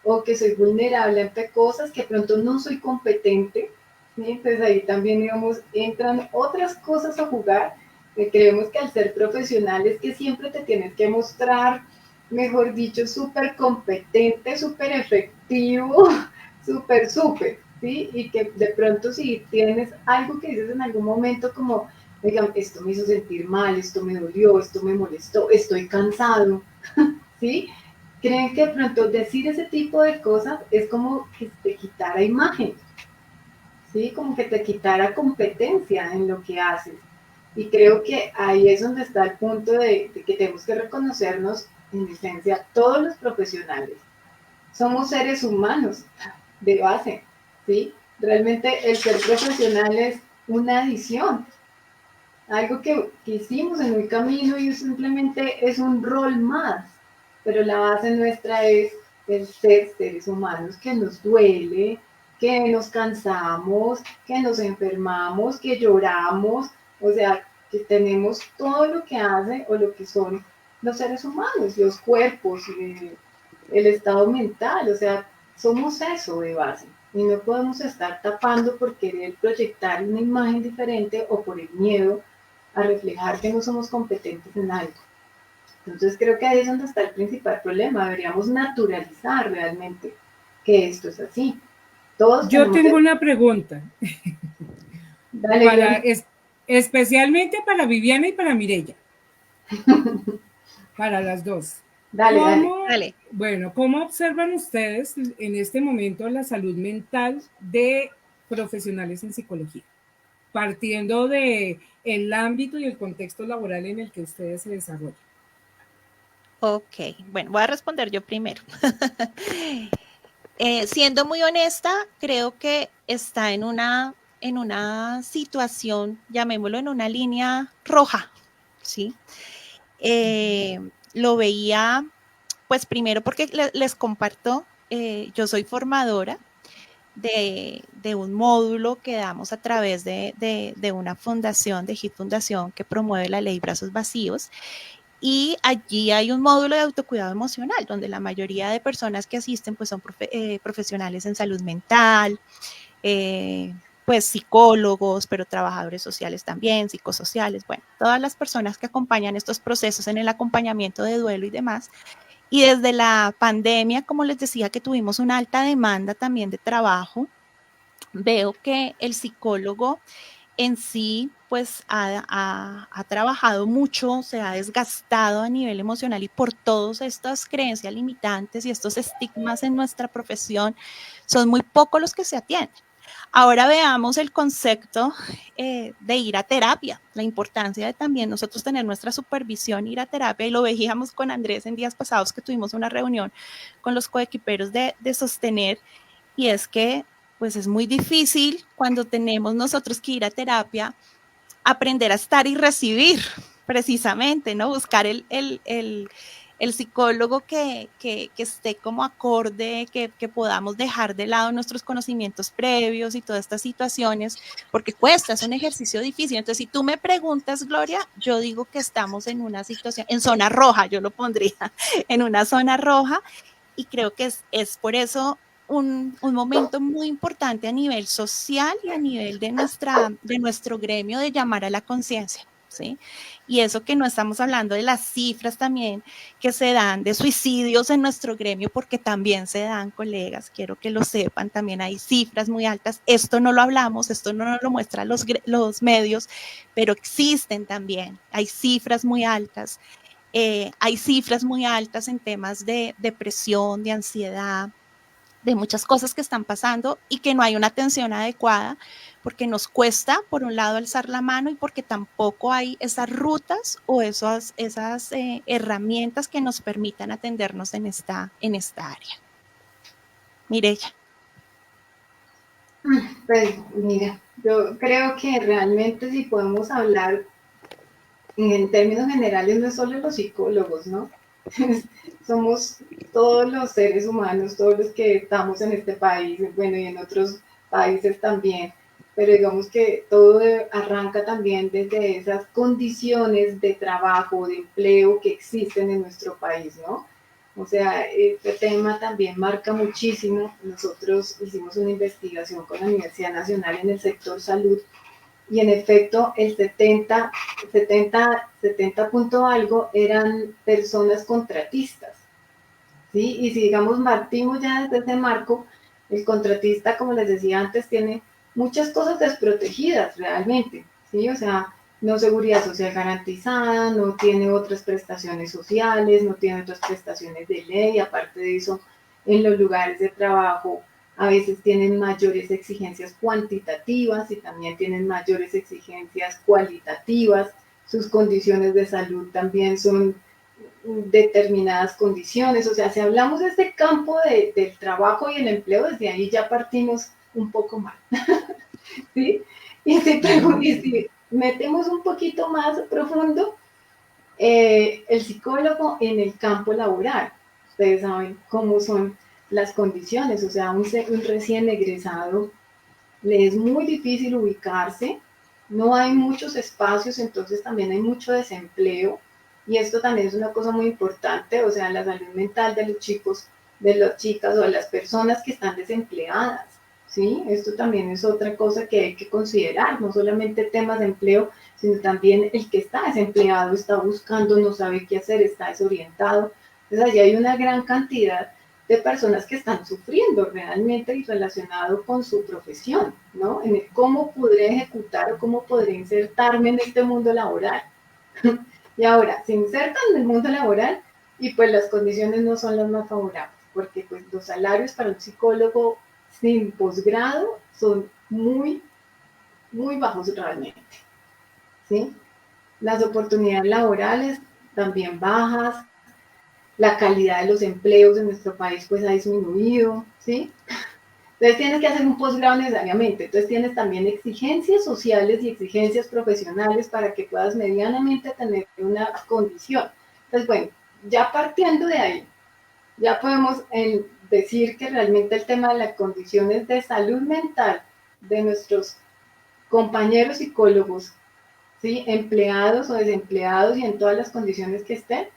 [SPEAKER 3] o que soy vulnerable ante cosas que pronto no soy competente. ¿Sí? Entonces ahí también, digamos, entran otras cosas a jugar que creemos que al ser profesional es que siempre te tienes que mostrar, mejor dicho, súper competente, súper efectivo, súper, ¿sí? Y que de pronto si tienes algo que dices en algún momento como, oigan, esto me hizo sentir mal, esto me dolió, esto me molestó, estoy cansado, ¿sí? Creen que de pronto decir ese tipo de cosas es como que te quitara imagen, ¿sí? Como que te quitara competencia en lo que haces. Y creo que ahí es donde está el punto de que tenemos que reconocernos, en esencia, todos los profesionales. Somos seres humanos de base, ¿sí? Realmente el ser profesional es una adición, algo que hicimos en el camino y simplemente es un rol más, pero la base nuestra es el ser seres humanos, que nos duele, que nos cansamos, que nos enfermamos, que lloramos, o sea, que tenemos todo lo que hace o lo que son los seres humanos, los cuerpos, el estado mental, o sea, somos eso de base. Y no podemos estar tapando por querer proyectar una imagen diferente o por el miedo a reflejar que no somos competentes en algo. Entonces creo que ahí es donde está el principal problema. Deberíamos naturalizar realmente que esto es así. Todos
[SPEAKER 1] Yo
[SPEAKER 3] tenemos...
[SPEAKER 1] tengo una pregunta,
[SPEAKER 3] Dale,
[SPEAKER 1] para,
[SPEAKER 3] Gloria.
[SPEAKER 1] especialmente para Viviana y para Mireya, para las dos.
[SPEAKER 3] Dale, dale.
[SPEAKER 2] Dale.
[SPEAKER 1] Bueno, ¿cómo observan ustedes en este momento la salud mental de profesionales en psicología? Partiendo de el ámbito y el contexto laboral en el que ustedes se desarrollan.
[SPEAKER 2] Ok, bueno, voy a responder yo primero. Siendo muy honesta, creo que está en una situación, llamémoslo en una línea roja, ¿sí? Lo veía, pues primero porque les comparto, yo soy formadora de un módulo que damos a través de una fundación, de HIT Fundación, que promueve la ley Brazos Vacíos. Y allí hay un módulo de autocuidado emocional, donde la mayoría de personas que asisten pues son profesionales en salud mental, pues psicólogos, pero trabajadores sociales también, psicosociales, bueno, todas las personas que acompañan estos procesos en el acompañamiento de duelo y demás. Y desde la pandemia, como les decía, que tuvimos una alta demanda también de trabajo, veo que el psicólogo en sí, pues ha trabajado mucho, se ha desgastado a nivel emocional y por todas estas creencias limitantes y estos estigmas en nuestra profesión, son muy pocos los que se atienden. Ahora veamos el concepto de ir a terapia, la importancia de también nosotros tener nuestra supervisión, ir a terapia, y lo veíamos con Andrés en días pasados que tuvimos una reunión con los coequiperos de Sostener, y es que pues es muy difícil cuando tenemos nosotros que ir a terapia, aprender a estar y recibir, precisamente, ¿no? Buscar el psicólogo que esté como acorde, que podamos dejar de lado nuestros conocimientos previos y todas estas situaciones, porque cuesta, es un ejercicio difícil. Entonces, si tú me preguntas, Gloria, yo digo que estamos en una situación, en zona roja, yo lo pondría, en una zona roja, y creo que es por eso un momento muy importante a nivel social y a nivel de nuestro gremio de llamar a la conciencia, ¿sí? Y eso que no estamos hablando de las cifras también que se dan de suicidios en nuestro gremio, porque también se dan, colegas, quiero que lo sepan, también hay cifras muy altas. Esto no lo hablamos, esto no lo muestran los medios, pero existen también, hay cifras muy altas. Hay cifras muy altas en temas de depresión, de ansiedad, de muchas cosas que están pasando y que no hay una atención adecuada, porque nos cuesta, por un lado, alzar la mano y porque tampoco hay esas rutas o esas herramientas que nos permitan atendernos en esta área. Mireya.
[SPEAKER 3] Pues mira, yo creo que realmente si podemos hablar en términos generales, no es solo los psicólogos, ¿no? Somos todos los seres humanos, todos los que estamos en este país, bueno, y en otros países también, pero digamos que todo arranca también desde esas condiciones de trabajo, de empleo que existen en nuestro país, ¿no? O sea, este tema también marca muchísimo. Nosotros hicimos una investigación con la Universidad Nacional en el sector salud y en efecto el 70 punto algo eran personas contratistas, ¿sí? Y si digamos partimos ya desde ese marco, el contratista, como les decía antes, tiene muchas cosas desprotegidas realmente, ¿sí? O sea, no seguridad social garantizada, no tiene otras prestaciones sociales, no tiene otras prestaciones de ley, aparte de eso, en los lugares de trabajo a veces tienen mayores exigencias cuantitativas y también tienen mayores exigencias cualitativas, sus condiciones de salud también son determinadas condiciones, o sea, si hablamos de este campo del trabajo y el empleo, desde ahí ya partimos un poco mal, ¿sí? Y si metemos un poquito más profundo, el psicólogo en el campo laboral, ustedes saben cómo son las condiciones, o sea, un recién egresado le es muy difícil ubicarse, no hay muchos espacios, entonces también hay mucho desempleo, y esto también es una cosa muy importante, o sea, la salud mental de los chicos, de las chicas o de las personas que están desempleadas, ¿sí? Esto también es otra cosa que hay que considerar, no solamente temas de empleo, sino también el que está desempleado, está buscando, no sabe qué hacer, está desorientado. Entonces allí hay una gran cantidad de personas que están sufriendo realmente y relacionado con su profesión, ¿no? En el cómo podré ejecutar o cómo podré insertarme en este mundo laboral. Y ahora, se insertan en el mundo laboral y pues las condiciones no son las más favorables, porque pues los salarios para un psicólogo sin posgrado son muy, muy bajos realmente, ¿sí? Las oportunidades laborales también bajas, la calidad de los empleos en nuestro país pues ha disminuido, ¿sí? Entonces tienes que hacer un posgrado necesariamente, entonces tienes también exigencias sociales y exigencias profesionales para que puedas medianamente tener una condición. Entonces, bueno, ya partiendo de ahí, ya podemos decir que realmente el tema de las condiciones de salud mental de nuestros compañeros psicólogos, ¿sí? Empleados o desempleados y en todas las condiciones que estén,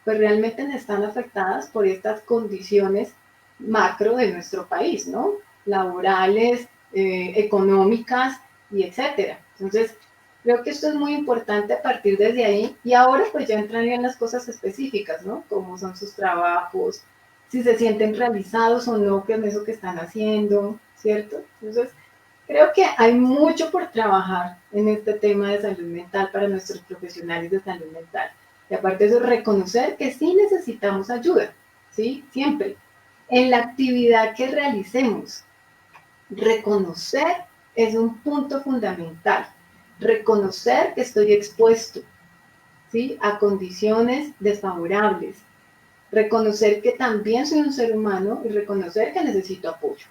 [SPEAKER 3] pues realmente están afectadas por estas condiciones macro de nuestro país, ¿no? Laborales, económicas y etcétera. Entonces, creo que esto es muy importante a partir desde ahí y ahora pues ya entrarían las cosas específicas, ¿no? Cómo son sus trabajos, si se sienten realizados o no con eso que están haciendo, ¿cierto? Entonces, creo que hay mucho por trabajar en este tema de salud mental para nuestros profesionales de salud mental. Y aparte de eso, reconocer que sí necesitamos ayuda, ¿sí? Siempre. En la actividad que realicemos, reconocer es un punto fundamental. Reconocer que estoy expuesto, ¿sí? A condiciones desfavorables. Reconocer que también soy un ser humano y reconocer que necesito apoyo.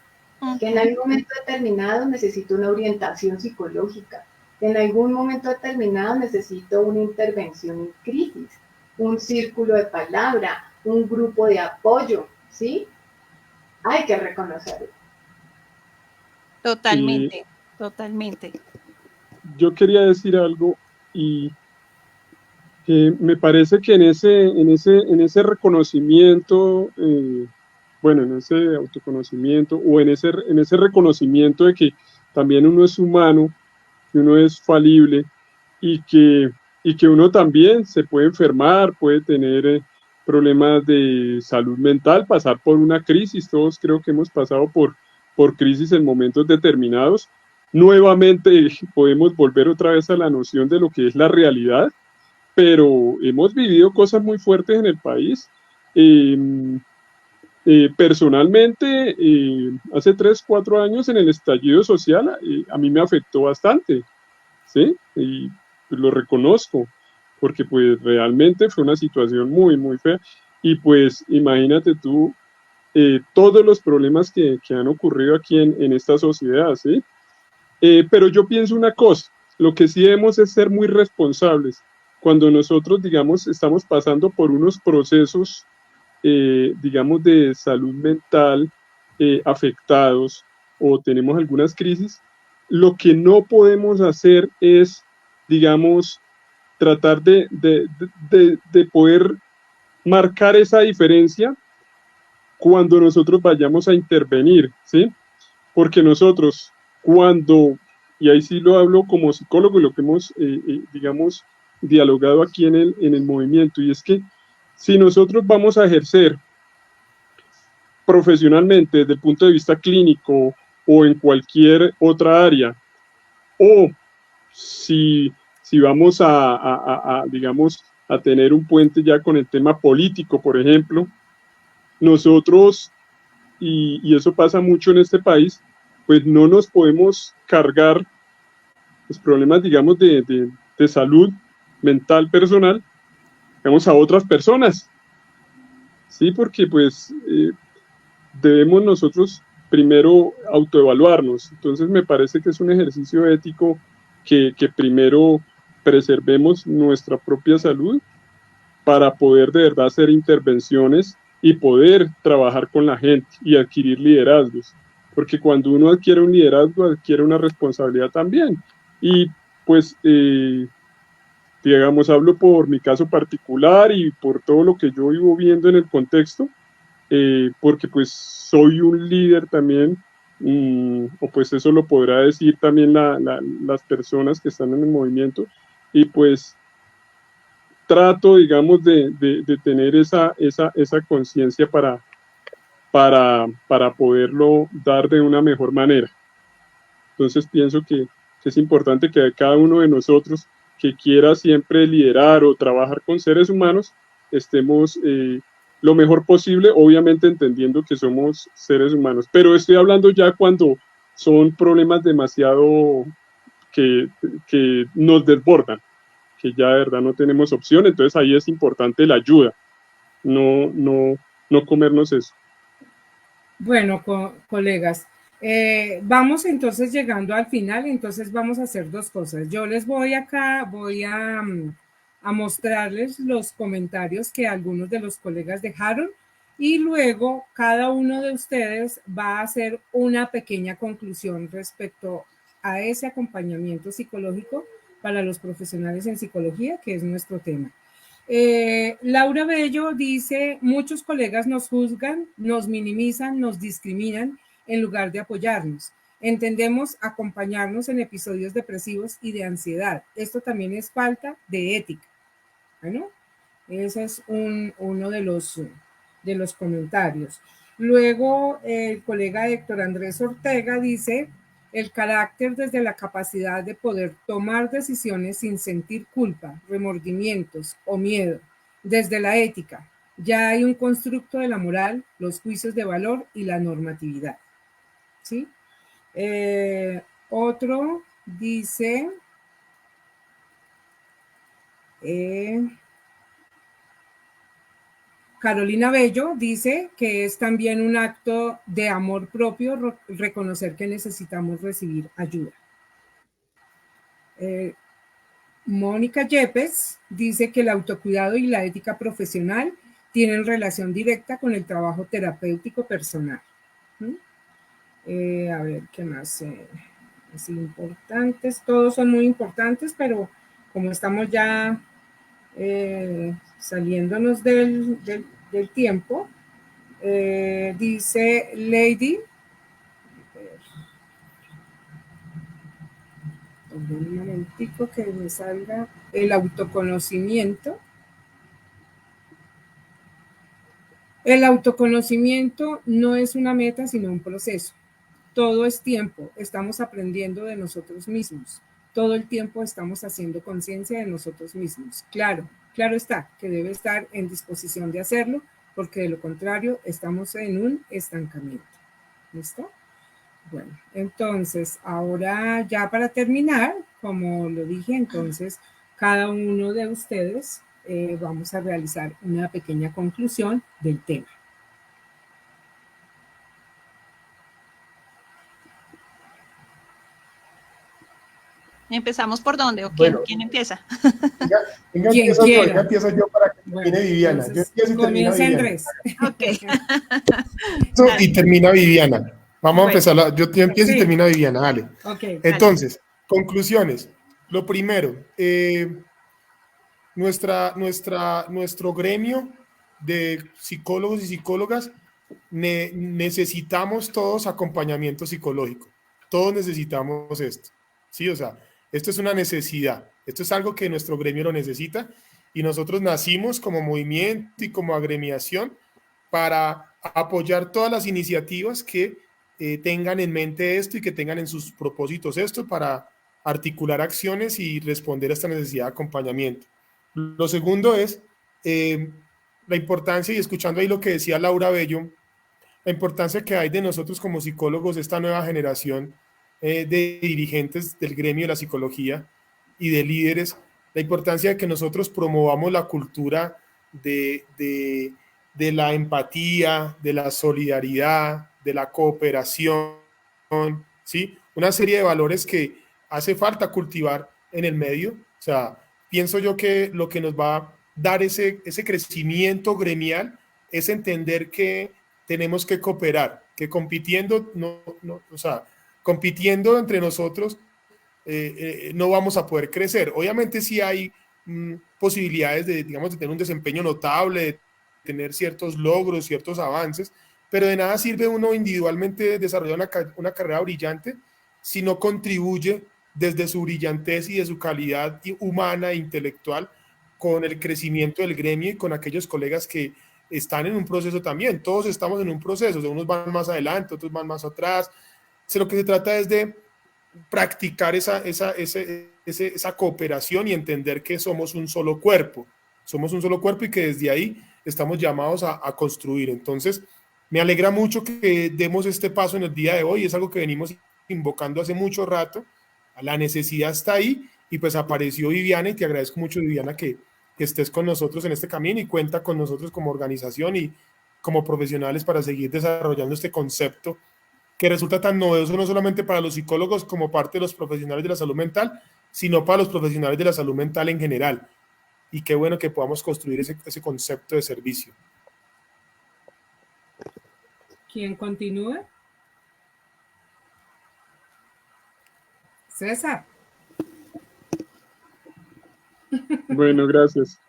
[SPEAKER 3] Que en algún momento determinado necesito una orientación psicológica, que en algún momento determinado necesito una intervención en crisis, un círculo de palabra, un grupo de apoyo, ¿sí? Hay que reconocerlo.
[SPEAKER 2] Totalmente, totalmente.
[SPEAKER 4] Yo quería decir algo y que me parece que en ese reconocimiento, bueno, en ese autoconocimiento o en ese reconocimiento de que también uno es humano, que uno es falible y que uno también se puede enfermar, puede tener problemas de salud mental, pasar por una crisis. Todos creo que hemos pasado por crisis en momentos determinados. Nuevamente podemos volver otra vez a la noción de lo que es la realidad, pero hemos vivido cosas muy fuertes en el país. Eh, Personalmente, hace 3, 4 años en el estallido social, a mí me afectó bastante, ¿sí? Y lo reconozco, porque pues realmente fue una situación muy, muy fea. Y pues imagínate tú todos los problemas que han ocurrido aquí en esta sociedad, ¿sí? Pero yo pienso una cosa, lo que sí debemos es ser muy responsables. Cuando nosotros, digamos, estamos pasando por unos procesos, digamos, de salud mental afectados o tenemos algunas crisis, lo que no podemos hacer es, digamos, tratar de poder marcar esa diferencia cuando nosotros vayamos a intervenir, ¿sí? Porque nosotros, cuando y ahí sí lo hablo como psicólogo y lo que hemos, digamos, dialogado aquí en el movimiento, y es que si nosotros vamos a ejercer profesionalmente desde el punto de vista clínico o en cualquier otra área, o si vamos digamos, a tener un puente ya con el tema político, por ejemplo, nosotros, y eso pasa mucho en este país, pues no nos podemos cargar los problemas, digamos, de salud mental personal, digamos, a otras personas, ¿sí? Porque pues debemos nosotros primero autoevaluarnos. Entonces me parece que es un ejercicio ético que primero preservemos nuestra propia salud para poder de verdad hacer intervenciones y poder trabajar con la gente y adquirir liderazgos. Porque cuando uno adquiere un liderazgo, adquiere una responsabilidad también. Y pues, digamos, hablo por mi caso particular y por todo lo que yo vivo viendo en el contexto, porque pues soy un líder también, o pues eso lo podrá decir también las personas que están en el movimiento, y pues trato, digamos, de tener esa conciencia para poderlo dar de una mejor manera. Entonces pienso que es importante que cada uno de nosotros que quiera siempre liderar o trabajar con seres humanos, estemos lo mejor posible, obviamente entendiendo que somos seres humanos. Pero estoy hablando ya cuando son problemas demasiado que nos desbordan, que ya de verdad no tenemos opción, entonces ahí es importante la ayuda, no comernos eso.
[SPEAKER 1] Bueno, colegas, vamos entonces llegando al final, entonces vamos a hacer dos cosas. Yo les voy a mostrarles los comentarios que algunos de los colegas dejaron y luego cada uno de ustedes va a hacer una pequeña conclusión respecto a ese acompañamiento psicológico para los profesionales en psicología, que es nuestro tema. Laura Bello dice, muchos colegas nos juzgan, nos minimizan, nos discriminan en lugar de apoyarnos. Entendemos acompañarnos en episodios depresivos y de ansiedad. Esto también es falta de ética. Bueno, ese es uno de los comentarios. Luego, el colega Héctor Andrés Ortega dice, el carácter desde la capacidad de poder tomar decisiones sin sentir culpa, remordimientos o miedo, desde la ética. Ya hay un constructo de la moral, los juicios de valor y la normatividad. ¿Sí? Otro dice... Carolina Bello dice que es también un acto de amor propio reconocer que necesitamos recibir ayuda. Mónica Yepes dice que el autocuidado y la ética profesional tienen relación directa con el trabajo terapéutico personal. A ver, ¿qué más? Es importantes, todos son muy importantes, pero como estamos ya saliéndonos del tiempo, dice Lady, un momentico que me salga el autoconocimiento. El autoconocimiento no es una meta, sino un proceso. Todo es tiempo, estamos aprendiendo de nosotros mismos. Todo el tiempo estamos haciendo conciencia de nosotros mismos. Claro está que debe estar en disposición de hacerlo, porque de lo contrario estamos en un estancamiento. ¿Listo? Bueno, entonces, ahora ya para terminar, como lo dije, entonces, cada uno de ustedes vamos a realizar una pequeña conclusión del tema.
[SPEAKER 2] ¿Empezamos por dónde? ¿O quién empieza?
[SPEAKER 5] Ya empiezo yo para que termine Viviana. Yo empiezo y termina Viviana.
[SPEAKER 1] Andrés.
[SPEAKER 2] Ok.
[SPEAKER 5] Y termina Viviana. Vamos a empezar. Yo empiezo y termina Viviana, dale.
[SPEAKER 1] Okay.
[SPEAKER 5] Entonces, conclusiones. Lo primero, nuestro gremio de psicólogos y psicólogas necesitamos todos acompañamiento psicológico. Todos necesitamos esto. ¿sí? O sea, esto es una necesidad, esto es algo que nuestro gremio lo necesita y nosotros nacimos como movimiento y como agremiación para apoyar todas las iniciativas que tengan en mente esto y que tengan en sus propósitos esto para articular acciones y responder a esta necesidad de acompañamiento. Lo segundo es la importancia, y escuchando ahí lo que decía Laura Bello, la importancia que hay de nosotros como psicólogos, esta nueva generación de dirigentes del gremio de la psicología y de líderes, la importancia de que nosotros promovamos la cultura de la empatía, de la solidaridad, de la cooperación, ¿sí? Una serie de valores que hace falta cultivar en el medio. O sea, pienso yo que lo que nos va a dar ese crecimiento gremial es entender que tenemos que cooperar, que compitiendo, o sea, compitiendo entre nosotros no vamos a poder crecer. Obviamente sí hay posibilidades de, digamos, de tener un desempeño notable, de tener ciertos logros, ciertos avances, pero de nada sirve uno individualmente desarrollar una carrera brillante si no contribuye desde su brillantez y de su calidad humana e intelectual con el crecimiento del gremio y con aquellos colegas que están en un proceso también. Todos estamos en un proceso, unos van más adelante, otros van más atrás. Lo que se trata es de practicar esa cooperación y entender que somos un solo cuerpo y que desde ahí estamos llamados a construir. Entonces, me alegra mucho que demos este paso en el día de hoy, es algo que venimos invocando hace mucho rato, la necesidad está ahí y pues apareció Viviana y te agradezco mucho, Viviana, que estés con nosotros en este camino y cuenta con nosotros como organización y como profesionales para seguir desarrollando este concepto que resulta tan novedoso no solamente para los psicólogos como parte de los profesionales de la salud mental, sino para los profesionales de la salud mental en general. Y qué bueno que podamos construir ese concepto de servicio.
[SPEAKER 1] ¿Quién continúa? César.
[SPEAKER 4] Bueno, gracias.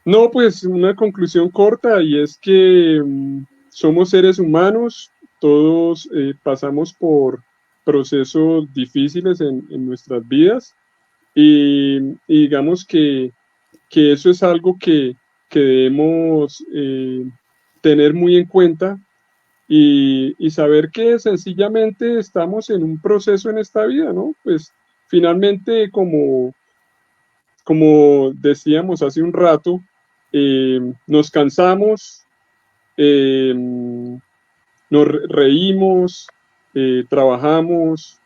[SPEAKER 4] No, pues una conclusión corta y es que somos seres humanos, todos pasamos por procesos difíciles en nuestras vidas y digamos que eso es algo que debemos tener muy en cuenta y saber que sencillamente estamos en un proceso en esta vida, ¿no? Pues finalmente, como decíamos hace un rato, nos cansamos, nos reímos, trabajamos,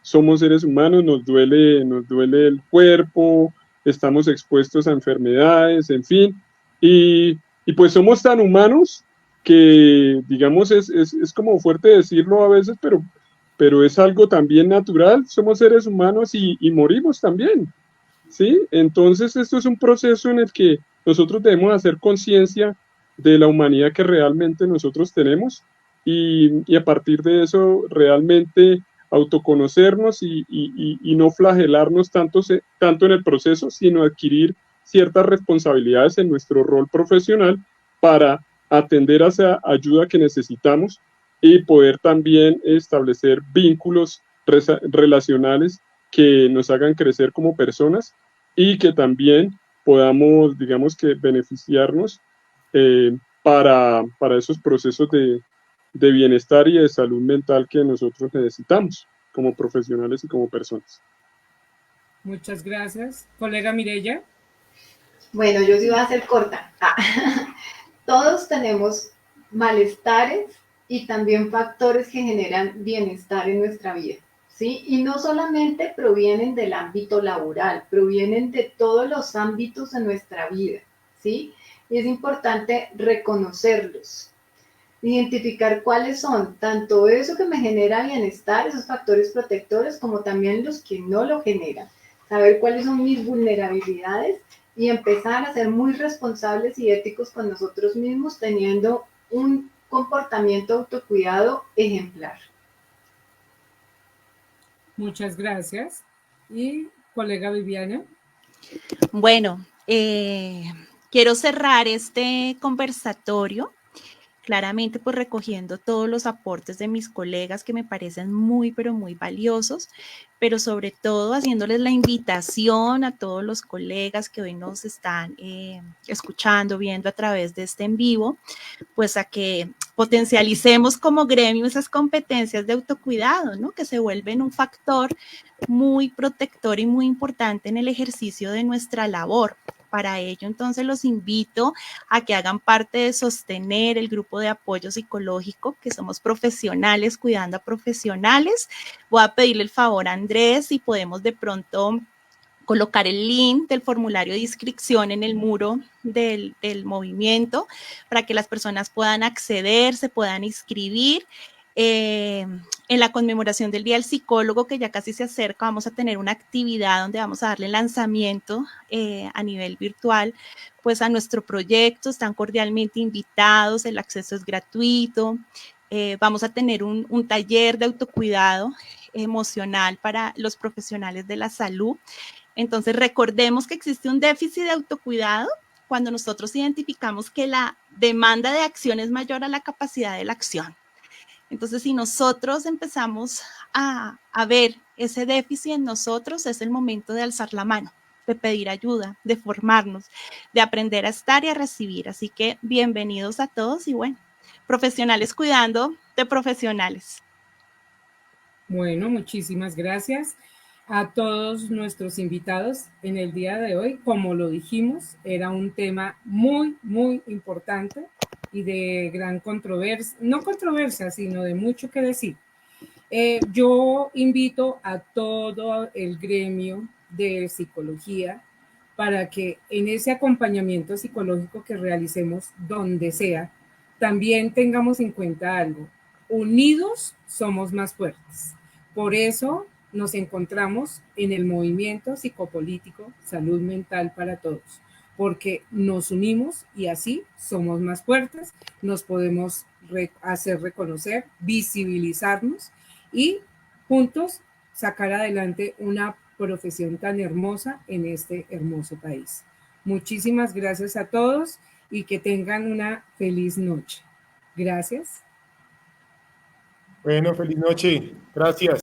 [SPEAKER 4] somos seres humanos, nos duele el cuerpo, estamos expuestos a enfermedades, en fin, y pues somos tan humanos que, digamos, es como fuerte decirlo a veces, pero es algo también natural, somos seres humanos y morimos también, ¿sí? Entonces esto es un proceso en el que nosotros debemos hacer conciencia de la humanidad que realmente nosotros tenemos y a partir de eso realmente autoconocernos y no flagelarnos tanto en el proceso, sino adquirir ciertas responsabilidades en nuestro rol profesional para atender a esa ayuda que necesitamos y poder también establecer vínculos relacionales que nos hagan crecer como personas y que también podamos, digamos que, beneficiarnos para esos procesos de bienestar y de salud mental que nosotros necesitamos como profesionales y como personas.
[SPEAKER 1] Muchas gracias. Colega Mireya.
[SPEAKER 3] Bueno, yo sí voy a ser corta. Todos tenemos malestares y también factores que generan bienestar en nuestra vida, ¿sí? Y no solamente provienen del ámbito laboral, provienen de todos los ámbitos de nuestra vida, ¿sí? Y es importante reconocerlos, identificar cuáles son, tanto eso que me genera bienestar, esos factores protectores, como también los que no lo generan. Saber cuáles son mis vulnerabilidades y empezar a ser muy responsables y éticos con nosotros mismos, teniendo un comportamiento autocuidado ejemplar.
[SPEAKER 1] Muchas gracias. Y colega Viviana.
[SPEAKER 2] Bueno, quiero cerrar este conversatorio claramente pues recogiendo todos los aportes de mis colegas que me parecen muy, pero muy valiosos, pero sobre todo haciéndoles la invitación a todos los colegas que hoy nos están escuchando, viendo a través de este en vivo, pues a que potencialicemos como gremio esas competencias de autocuidado, ¿no? Que se vuelven un factor muy protector y muy importante en el ejercicio de nuestra labor. Para ello, entonces, los invito a que hagan parte de Sostener, el grupo de apoyo psicológico, que somos profesionales cuidando a profesionales. Voy a pedirle el favor a Andrés si podemos de pronto colocar el link del formulario de inscripción en el muro del movimiento para que las personas puedan acceder, se puedan inscribir. En la conmemoración del Día del Psicólogo, que ya casi se acerca, vamos a tener una actividad donde vamos a darle lanzamiento a nivel virtual pues a nuestro proyecto. Están cordialmente invitados, el acceso es gratuito. Vamos a tener un taller de autocuidado emocional para los profesionales de la salud. Entonces, recordemos que existe un déficit de autocuidado cuando nosotros identificamos que la demanda de acción es mayor a la capacidad de la acción. Entonces, si nosotros empezamos a ver ese déficit en nosotros, es el momento de alzar la mano, de pedir ayuda, de formarnos, de aprender a estar y a recibir. Así que bienvenidos a todos y bueno, profesionales cuidando de profesionales.
[SPEAKER 1] Bueno, muchísimas gracias a todos nuestros invitados en el día de hoy. Como lo dijimos, era un tema muy, muy importante y de gran controversia, no controversia, sino de mucho que decir. Yo invito a todo el gremio de psicología para que en ese acompañamiento psicológico que realicemos donde sea, también tengamos en cuenta algo. Unidos somos más fuertes. Por eso nos encontramos en el movimiento psicopolítico Salud Mental para Todos, porque nos unimos y así somos más fuertes, nos podemos hacer reconocer, visibilizarnos y juntos sacar adelante una profesión tan hermosa en este hermoso país. Muchísimas gracias a todos y que tengan una feliz noche. Gracias.
[SPEAKER 5] Bueno, feliz noche. Gracias.